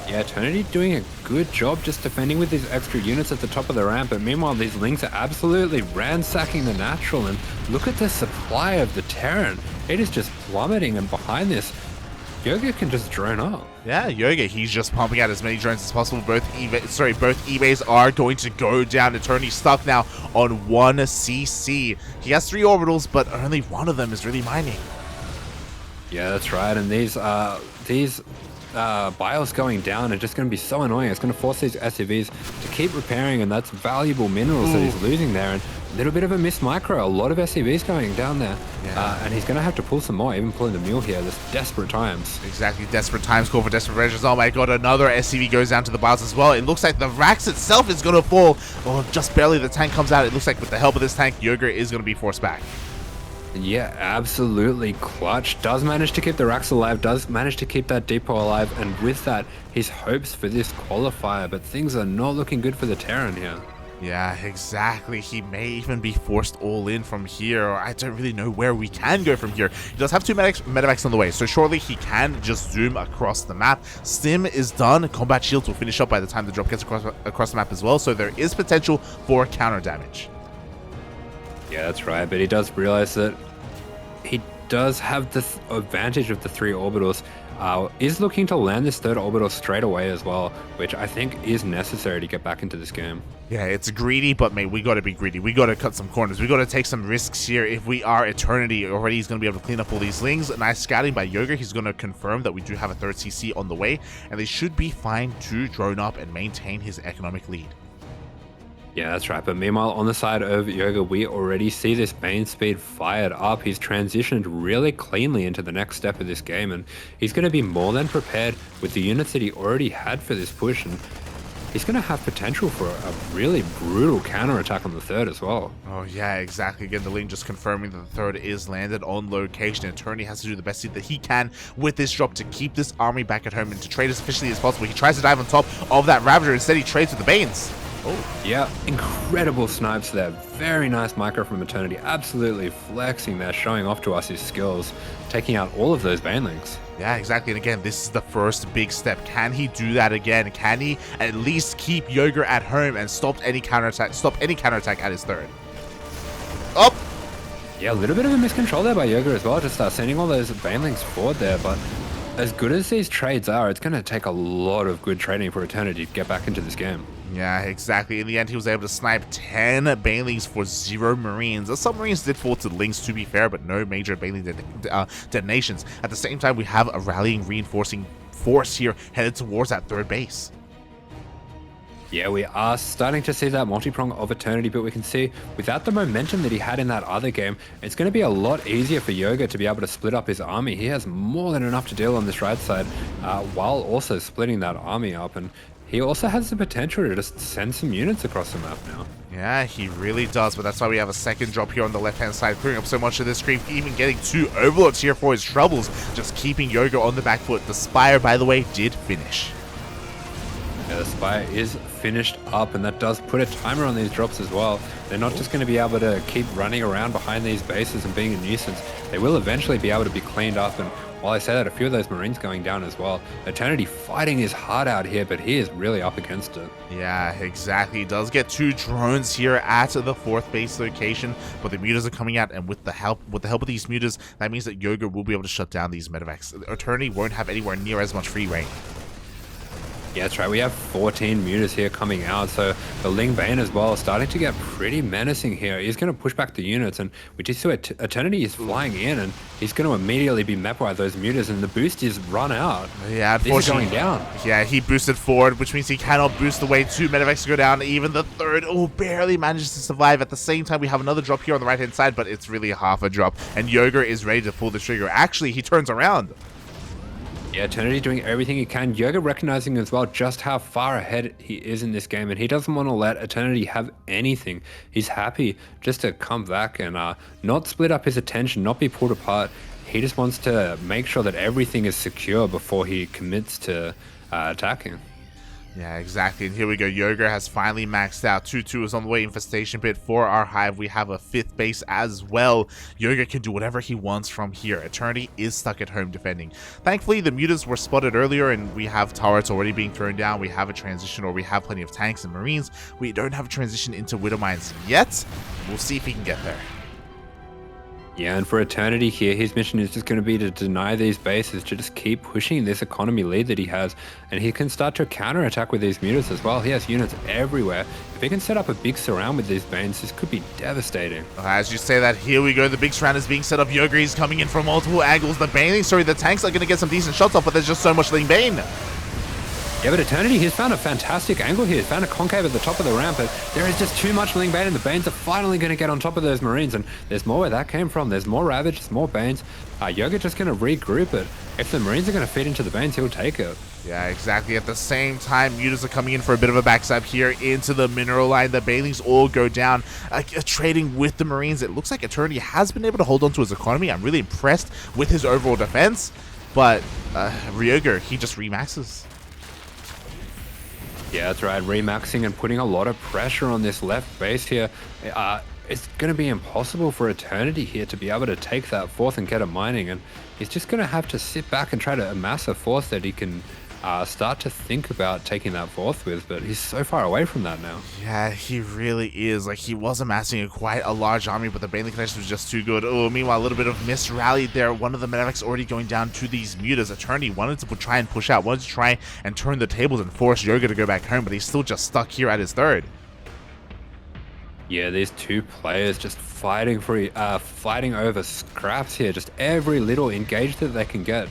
Yeah, Eternity doing a good job just defending with these extra units at the top of the ramp, but meanwhile these Lings are absolutely ransacking the natural, and look at the supply of the Terran. It is just plummeting, and behind this, Yoger can just drone up. Yeah, Yoger, he's just pumping out as many drones as possible. Both eBays are going to go down. Eternity stuck now on 1 CC. He has 3 orbitals, but only one of them is really mining. Yeah, that's right, and these bios going down are just going to be so annoying. It's going to force these SCVs to keep repairing, and that's valuable minerals that he's losing there. And a little bit of a missed micro, a lot of SCVs going down there. Yeah. And he's going to have to pull some more, even pulling the mule here. There's desperate times. Exactly, desperate times call for desperate measures. Oh my god, another SCV goes down to the bios as well. It looks like the Rax itself is going to fall. Oh, just barely the tank comes out. It looks like with the help of this tank, Yoger is going to be forced back. Yeah, absolutely clutch. Does manage to keep the racks alive, does manage to keep that depot alive, and with that, his hopes for this qualifier, but things are not looking good for the Terran here. Yeah, exactly. He may even be forced all in from here. I don't really know where we can go from here. He does have two medevacs on the way, so surely he can just zoom across the map. Stim is done. Combat shields will finish up by the time the drop gets across the map as well, so there is potential for counter damage. Yeah, that's right, but he does realize that he does have the advantage of the 3 orbitals. Is looking to land this 3rd orbital straight away as well, which I think is necessary to get back into this game. Yeah, it's greedy, but mate, we gotta be greedy. We gotta cut some corners. We gotta take some risks here. If we are Eternity, already he's gonna be able to clean up all these lings. Nice scouting by Yoger. He's gonna confirm that we do have a 3rd CC on the way, and they should be fine to drone up and maintain his economic lead. Yeah, that's right. But meanwhile, on the side of Yoga, we already see this Bane speed fired up. He's transitioned really cleanly into the next step of this game, and he's going to be more than prepared with the units that he already had for this push, and he's going to have potential for a really brutal counterattack on the 3rd as well. Oh yeah, exactly. Again, the link just confirming that the 3rd is landed on location. Eternity has to do the best that he can with this drop to keep this army back at home and to trade as efficiently as possible. He tries to dive on top of that Ravager. Instead, he trades with the Banes. Oh, yeah, incredible snipes there. Very nice micro from Eternity. Absolutely flexing there, showing off to us his skills, taking out all of those Banelings. Yeah, exactly. And again, this is the first big step. Can he do that again? Can he at least keep Yoger at home and stop any counterattack at his 3rd? Oh! Yeah, a little bit of a miscontrol there by Yoger as well, just sending all those Banelings forward there, but as good as these trades are, it's going to take a lot of good trading for Eternity to get back into this game. Yeah, exactly. In the end, he was able to snipe 10 Banelings for 0 Marines. The submarines did fall to the Lings, to be fair, but no major Baneling detonations. At the same time, we have a rallying, reinforcing force here headed towards that 3rd base. Yeah, we are starting to see that multi-prong of Eternity, but we can see without the momentum that he had in that other game, it's going to be a lot easier for Yoga to be able to split up his army. He has more than enough to deal on this right side, while also splitting that army up, and he also has the potential to just send some units across the map now. Yeah, he really does, but that's why we have a second drop here on the left-hand side, clearing up so much of this screen, even getting 2 overlords here for his troubles, just keeping Yoga on the back foot. The Spire, by the way, did finish. Yeah, the Spire is finished up, and that does put a timer on these drops as well. They're not just going to be able to keep running around behind these bases and being a nuisance. They will eventually be able to be cleaned up, and while I say that, a few of those Marines going down as well. Eternity fighting his heart out here, but he is really up against it. Yeah, exactly. He does get 2 drones here at the 4th base location, but the mutas are coming out, and with the help of these mutas, that means that Yoga will be able to shut down these medevacs. Eternity won't have anywhere near as much free reign. Yeah, that's right. We have 14 mutas here coming out, so the Ling Bane as well starting to get pretty menacing here. He's going to push back the units, and we just saw Eternity is flying in, and he's going to immediately be met by those mutas, and the boost is run out. Yeah, unfortunately, going down. Yeah, he boosted forward, which means he cannot boost the way 2 medevacs to go down. Even the 3rd, barely manages to survive. At the same time, we have another drop here on the right-hand side, but it's really half a drop, and Yoger is ready to pull the trigger. Actually, he turns around. Yeah, Eternity doing everything he can. Yoga recognizing as well just how far ahead he is in this game, and he doesn't want to let Eternity have anything. He's happy just to come back and not split up his attention, not be pulled apart. He just wants to make sure that everything is secure before he commits to attacking. Yeah, exactly. And here we go. Yoger has finally maxed out. 2-2 is on the way. Infestation pit for our hive. We have a 5th base as well. Yoger can do whatever he wants from here. Eternity is stuck at home defending. Thankfully, the mutas were spotted earlier, and we have turrets already being thrown down. We have a transition, or we have plenty of tanks and marines. We don't have a transition into widow mines yet. We'll see if he can get there. Yeah, and for Eternity here, his mission is just going to be to deny these bases, to just keep pushing this economy lead that he has, and he can start to counterattack with these mutas as well. He has units everywhere. If he can set up a big surround with these Banes, this could be devastating. As you say that, here we go. The big surround is being set up. Yoger is coming in from multiple angles. The tanks are going to get some decent shots off, but there's just so much Ling Bane. Yeah, but Eternity, he's found a fantastic angle here. He's found a concave at the top of the ramp, but there is just too much Ling Bane, and the Banes are finally going to get on top of those Marines, and there's more where that came from. There's more Ravage, there's more Banes. Yoger just going to regroup it. If the Marines are going to feed into the Banes, he'll take it. Yeah, exactly. At the same time, Mutas are coming in for a bit of a backstab here into the mineral line. The Banelings all go down, trading with the Marines. It looks like Eternity has been able to hold on to his economy. I'm really impressed with his overall defense, but Yoger, he just remaxes. Yeah, that's right. Remaxing and putting a lot of pressure on this left base here. It's going to be impossible for Eternity here to be able to take that fourth and get a mining, and he's just going to have to sit back and try to amass a fourth that he can start to think about taking that fourth with, but he's so far away from that now. Yeah, he really is. Like, he was amassing quite a large army, but the Baneling connection was just too good. Oh, meanwhile, a little bit of mis-rally there. One of the medics already going down to these Mutas. Eternity wanted to try and push out, wanted to try and turn the tables and force Yoger to go back home, but he's still just stuck here at his third. Yeah, these two players just fighting over scraps here. Just every little engage that they can get.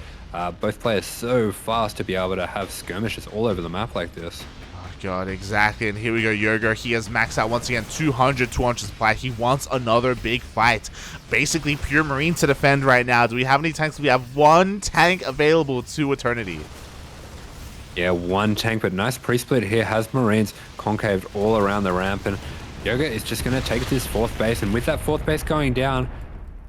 Both players so fast to be able to have skirmishes all over the map like this. Oh god, exactly. And here we go, Yoger. He has maxed out once again, 200 supply. He wants another big fight. Basically, pure Marine to defend right now. Do we have any tanks? We have one tank available to Eternity. Yeah, one tank, but nice pre-split here. Has Marines concaved all around the ramp, and Yoger is just going to take this fourth base. And with that fourth base going down,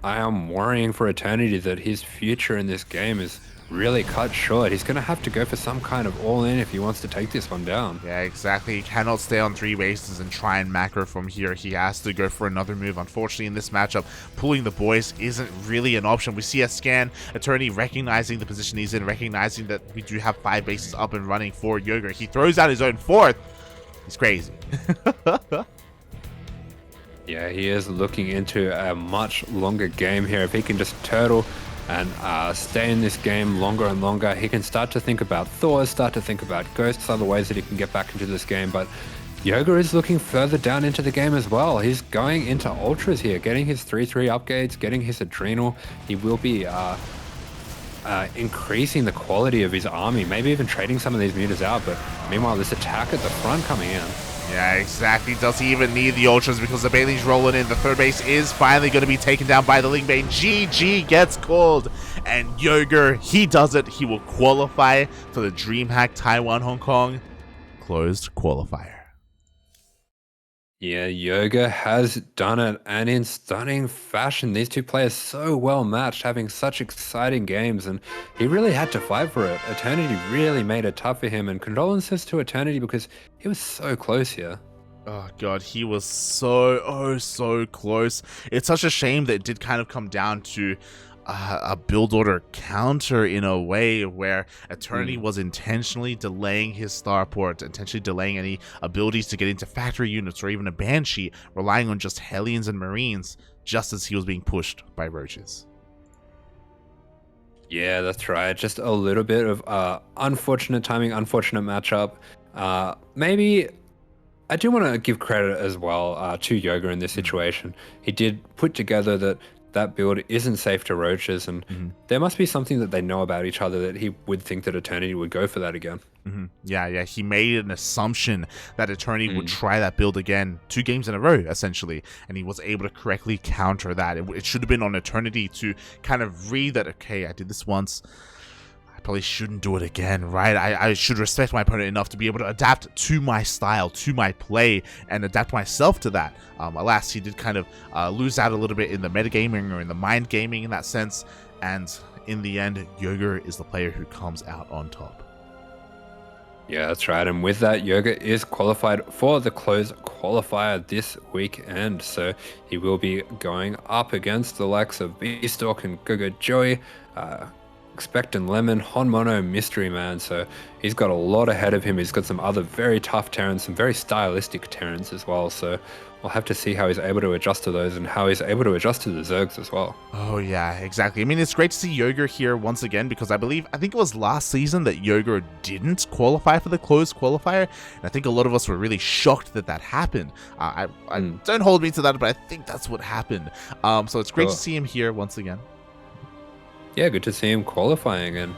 I am worrying for Eternity that his future in this game is really cut short. He's going to have to go for some kind of all-in if he wants to take this one down. Yeah, exactly. He cannot stay on 3 bases and try and macro from here. He has to go for another move. Unfortunately, in this matchup, pulling the boys isn't really an option. We see a scan, Eternity recognizing the position he's in, recognizing that we do have 5 bases up and running for Yoger. He throws out his own fourth. He's crazy. Yeah, he is looking into a much longer game here. If he can just turtle and stay in this game longer and longer, he can start to think about Thors, start to think about Ghosts, other ways that he can get back into this game. But Yoger is looking further down into the game as well. He's going into Ultras here, getting his 3-3 upgrades, getting his Adrenal. He will be increasing the quality of his army, maybe even trading some of these Mutas out. But meanwhile, this attack at the front coming in. Yeah, exactly. Does he even need the Ultras because the Banelings rolling in? The third base is finally going to be taken down by the Ling Bane. GG gets called. And Yoger, he does it. He will qualify for the DreamHack Taiwan Hong Kong closed qualifier. Yeah, Yoger has done it, and in stunning fashion. These two players so well matched, having such exciting games, and he really had to fight for it. Eternity really made it tough for him, and condolences to Eternity because he was so close here. Oh god, he was so close. It's such a shame that it did kind of come down to a build order counter in a way where Eternity was intentionally delaying his starport, intentionally delaying any abilities to get into factory units or even a Banshee, relying on just Hellions and Marines, just as he was being pushed by Roaches. Yeah, that's right. Just a little bit of unfortunate timing, unfortunate matchup. Maybe I do want to give credit as well to Yoger in this situation. He did put together that build isn't safe to Roaches, and there must be something that they know about each other that he would think that Eternity would go for that again. Yeah, he made an assumption that Eternity would try that build again 2 games in a row, essentially, and he was able to correctly counter that. It should have been on Eternity to kind of read that, okay, I did this once, probably shouldn't do it again, right? I should respect my opponent enough to be able to adapt to my style, to my play, and adapt myself to that. Alas, he did kind of lose out a little bit in the metagaming or in the mind gaming in that sense, and in the end, Yoger is the player who comes out on top. Yeah, that's right. And with that, Yoger is qualified for the closed qualifier this weekend. So he will be going up against the likes of Beastalk and Gogo Joey, Expectant Lemon, Honmono, Mystery Man. So he's got a lot ahead of him. He's got some other very tough Terrans, some very stylistic Terrans as well. So we'll have to see how he's able to adjust to those and how he's able to adjust to the Zergs as well. Oh yeah, exactly. I mean, it's great to see Yoger here once again, because I think it was last season that Yoger didn't qualify for the closed qualifier. And I think a lot of us were really shocked that that happened. I don't hold me to that, but I think that's what happened. So it's great to see him here once again. Yeah, good to see him qualifying. And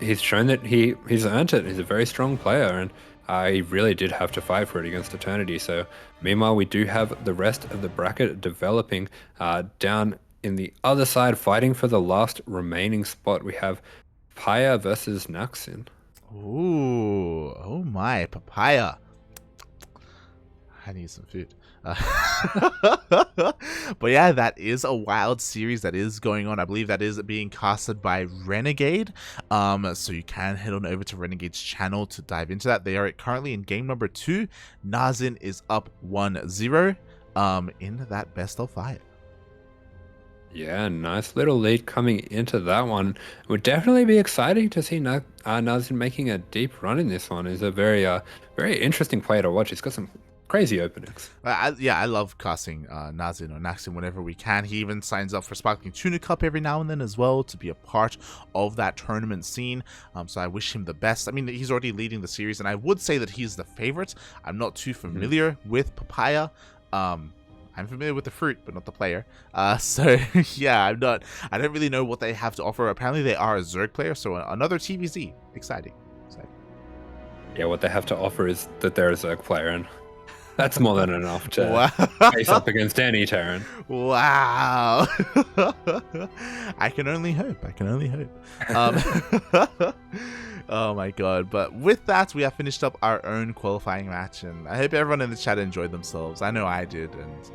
He's shown that he's earned it. He's a very strong player, and he really did have to fight for it against Eternity. So meanwhile, we do have the rest of the bracket developing down in the other side, fighting for the last remaining spot. We have Paya versus Naxin. Ooh, oh my, papaya. I need some food. But yeah, that is a wild series that is going on. I believe that is being casted by Renegade. So you can head on over to Renegade's channel to dive into that. They are currently in game number 2. Nazin is up 1-0 in that best of 5. Yeah, nice little lead coming into that one. It would definitely be exciting to see Nazin making a deep run in this one. He's a very interesting player to watch. He's got some crazy openings. I love casting Nazin or Naxin whenever we can. He even signs up for Sparkling Tuna Cup every now and then as well to be a part of that tournament scene. So I wish him the best. I mean, he's already leading the series, and I would say that he's the favorite. I'm not too familiar with Papaya. I'm familiar with the fruit, but not the player. So yeah, I don't really know what they have to offer. Apparently they are a Zerg player, so another TvZ. Exciting. Yeah, what they have to offer is that they're a Zerg player, and that's more than enough to face up against any Terran. Wow. I can only hope. Oh my god. But with that, we have finished up our own qualifying match, and I hope everyone in the chat enjoyed themselves. I know I did, and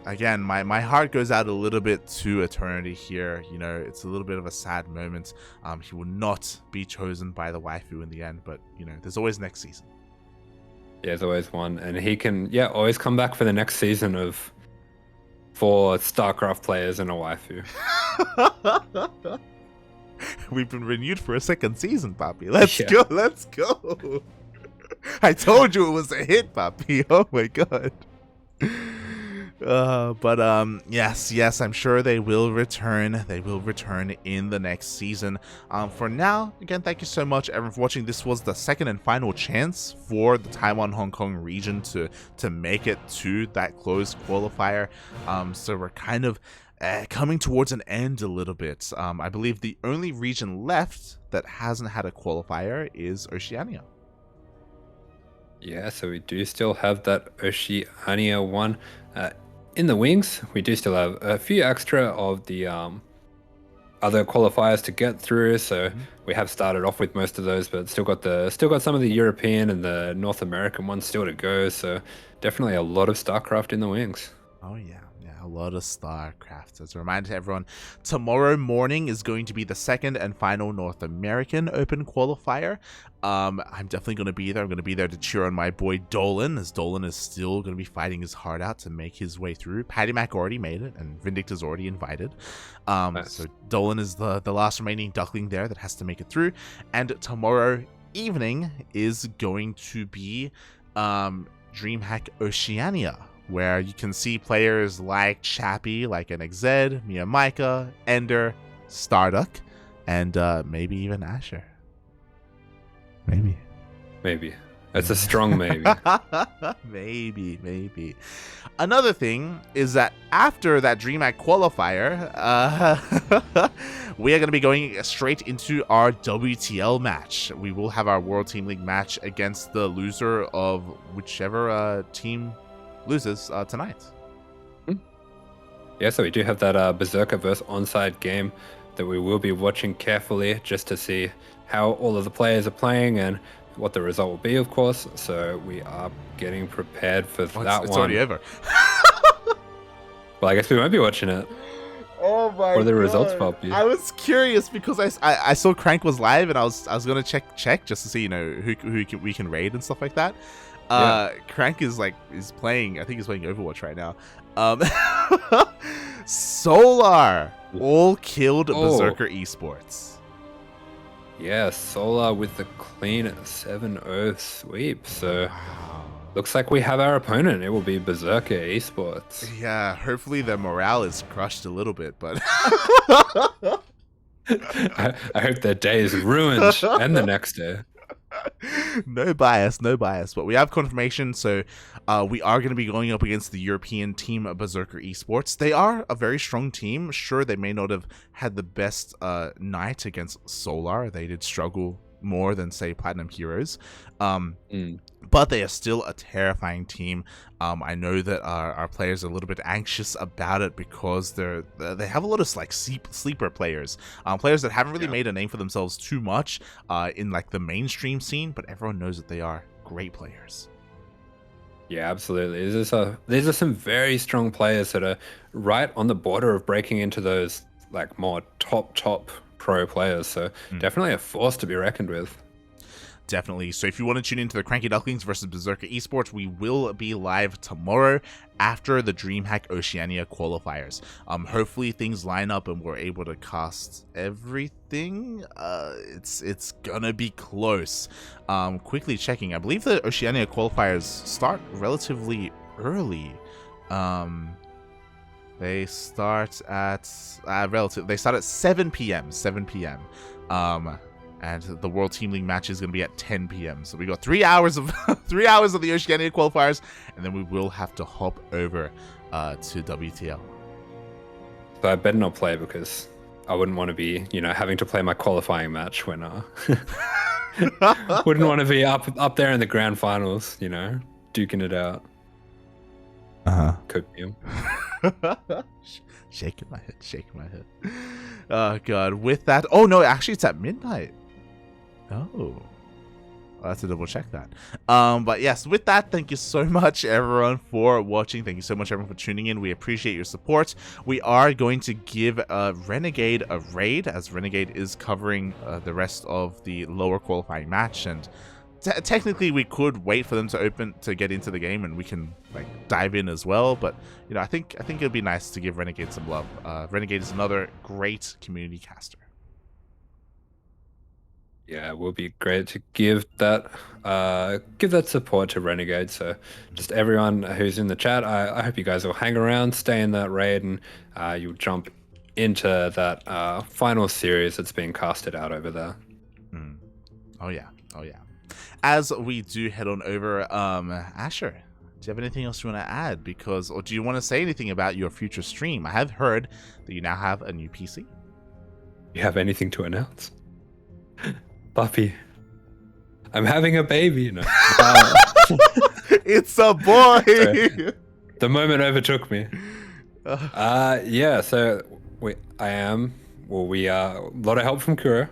again, my heart goes out a little bit to Eternity here. You know, it's a little bit of a sad moment. He will not be chosen by the waifu in the end, but you know, there's always next season. Yeah, there's always one, and he can always come back for the next season of 4 StarCraft players and a waifu. We've been renewed for a second season, Papi. Let's go. I told you it was a hit, Papi. Oh my god. But yes, I'm sure they will return. They will return in the next season. For now, again, thank you so much, everyone, for watching. This was the second and final chance for the Taiwan-Hong Kong region to make it to that closed qualifier. So we're kind of coming towards an end a little bit. I believe the only region left that hasn't had a qualifier is Oceania. Yeah, so we do still have that Oceania one in the wings. We do still have a few extra of the other qualifiers to get through. So we have started off with most of those, but still got some of the European and the North American ones still to go. So definitely a lot of StarCraft in the wings. Oh yeah. A lot of StarCraft. As a reminder to everyone, tomorrow morning is going to be the second and final North American Open qualifier. I'm definitely going to be there. I'm going to be there to cheer on my boy Dolan, as Dolan is still going to be fighting his heart out to make his way through. Patty Mac already made it, and Vindicta's already invited. Nice. So Dolan is the last remaining Duckling there that has to make it through. And tomorrow evening is going to be DreamHack Oceania, where you can see players like Chappie, like NXZ, Mia Micah, Ender, Starduck, and maybe even Asher. Maybe. That's a strong maybe. Maybe. Another thing is that after that DreamHack qualifier, we are going to be going straight into our WTL match. We will have our World Team League match against the loser of whichever team loses tonight. Yeah, so we do have that Berserker versus Onside game that we will be watching carefully just to see how all of the players are playing and what the result will be, of course. So we are getting prepared for that one. It's already over. Well, I guess we won't be watching it. Oh my god. What are the results, Poppy? I was curious because I saw Crank was live, and I was gonna check just to see, you know, who we can raid and stuff like that. Crank is playing, I think he's playing Overwatch right now. Solar all killed Berserker Esports. Yeah, Solar with the clean 7-0 sweep. So looks like we have our opponent. It will be Berserker Esports. Yeah, hopefully their morale is crushed a little bit, but I hope their day is ruined and the next day. No bias, no bias. But we have confirmation, so we are going to be going up against the European team Berserker Esports. They are a very strong team. Sure, they may not have had the best night against Solar. They did struggle more than, say, Platinum Heroes. But they are still a terrifying team. I know that our players are a little bit anxious about it because they have a lot of like sleeper players, players that haven't really made a name for themselves too much in like the mainstream scene, but everyone knows that they are great players. Yeah, absolutely. These are some very strong players that are right on the border of breaking into those like more top pro players. So definitely a force to be reckoned with. Definitely. So if you want to tune into the CranKy Ducklings versus Berserker Esports, we will be live tomorrow after the DreamHack Oceania qualifiers. Hopefully things line up and we're able to cast everything. It's gonna be close. Quickly checking. I believe the Oceania qualifiers start relatively early. They start at 7 p.m. 7 p.m. And the World Team League match is going to be at 10 p.m. So we got 3 hours of 3 hours of the Oceania qualifiers, and then we will have to hop over to WTL. So I better not play because I wouldn't want to be, having to play my qualifying match when wouldn't want to be up there in the grand finals, duking it out. Copium. Shaking my head. Oh god, with that, oh no, actually it's at midnight. Oh, I'll have to double check that. But yes, with that, thank you so much everyone for watching. Thank you so much everyone for tuning in. We appreciate your support. We are going to give Renegade a raid, as Renegade is covering the rest of the lower qualifying match, and technically we could wait for them to get into the game and we can like dive in as well, but I think it'd be nice to give Renegade some love. Renegade is another great community caster. Yeah, it will be great to give that support to Renegade. So just everyone who's in the chat, I hope you guys will hang around, stay in that raid, and you'll jump into that final series that's being casted out over there. Oh yeah. As we do head on over, Asher, do you have anything else you want to add? Or do you want to say anything about your future stream? I have heard that you now have a new PC. You have anything to announce? Puppy, I'm having a baby. No. It's a boy. Sorry. The moment overtook me. Yeah, so we are a lot of help from Kura.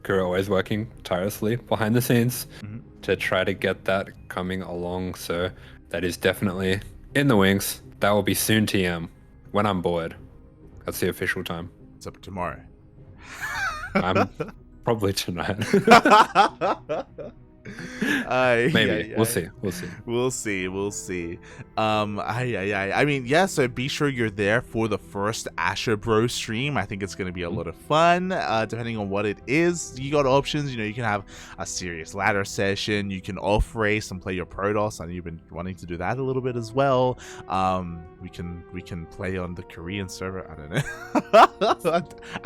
Kura always working tirelessly behind the scenes to try to get that coming along. So that is definitely in the wings. That will be soon TM when I'm bored. That's the official time. It's up tomorrow. Probably tonight. Maybe. Yeah. We'll see. I mean, yeah, so be sure you're there for the first AsherBro stream. I think it's going to be a lot of fun, depending on what it is. You got options, you can have a serious ladder session, you can off race and play your Protoss. I know you've been wanting to do that a little bit as well. We can play on the Korean server. I don't know.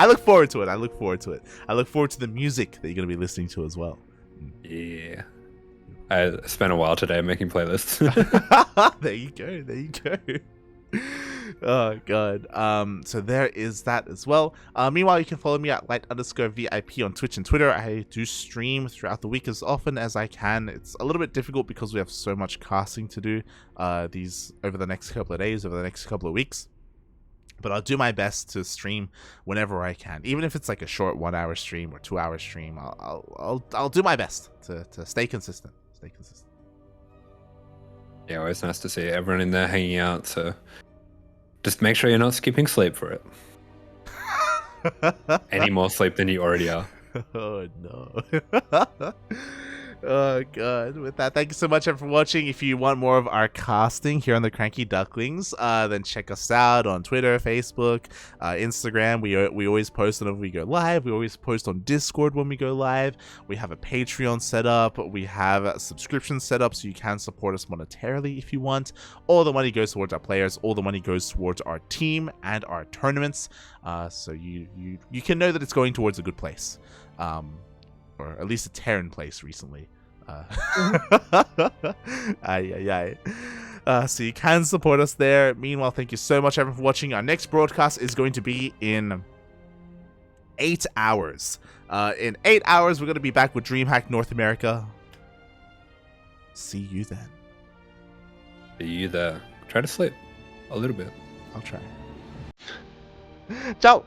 I look forward to it. I look forward to the music that you're going to be listening to as well. Yeah. I spent a while today making playlists. There you go. Oh god. So there is that as well. Meanwhile, you can follow me at light_VIP on Twitch and Twitter. I do stream throughout the week as often as I can. It's a little bit difficult because we have so much casting to do these over the next couple of days, over the next couple of weeks. But I'll do my best to stream whenever I can, even if it's like a short 1 hour stream or 2 hour stream. I'll do my best to stay consistent. Yeah, always nice to see everyone in there hanging out. So just make sure you're not skipping sleep for it. Any more sleep than you already are. Oh no. Oh god. With that, thank you so much for watching. If you want more of our casting here on the CranKy Ducklings, then check us out on Twitter, Facebook, Instagram. We always post whenever we go live. We always post on Discord when we go live. We have a Patreon set up. We have a subscription set up so you can support us monetarily if you want. All the money goes towards our players. All the money goes towards our team and our tournaments. So you can know that it's going towards a good place. Or at least a Terran place recently. Ay. So you can support us there. Meanwhile, thank you so much everyone for watching. Our next broadcast is going to be in 8 hours. In 8 hours, we're going to be back with DreamHack North America. See you then. See you there. Try to sleep a little bit. I'll try. Ciao.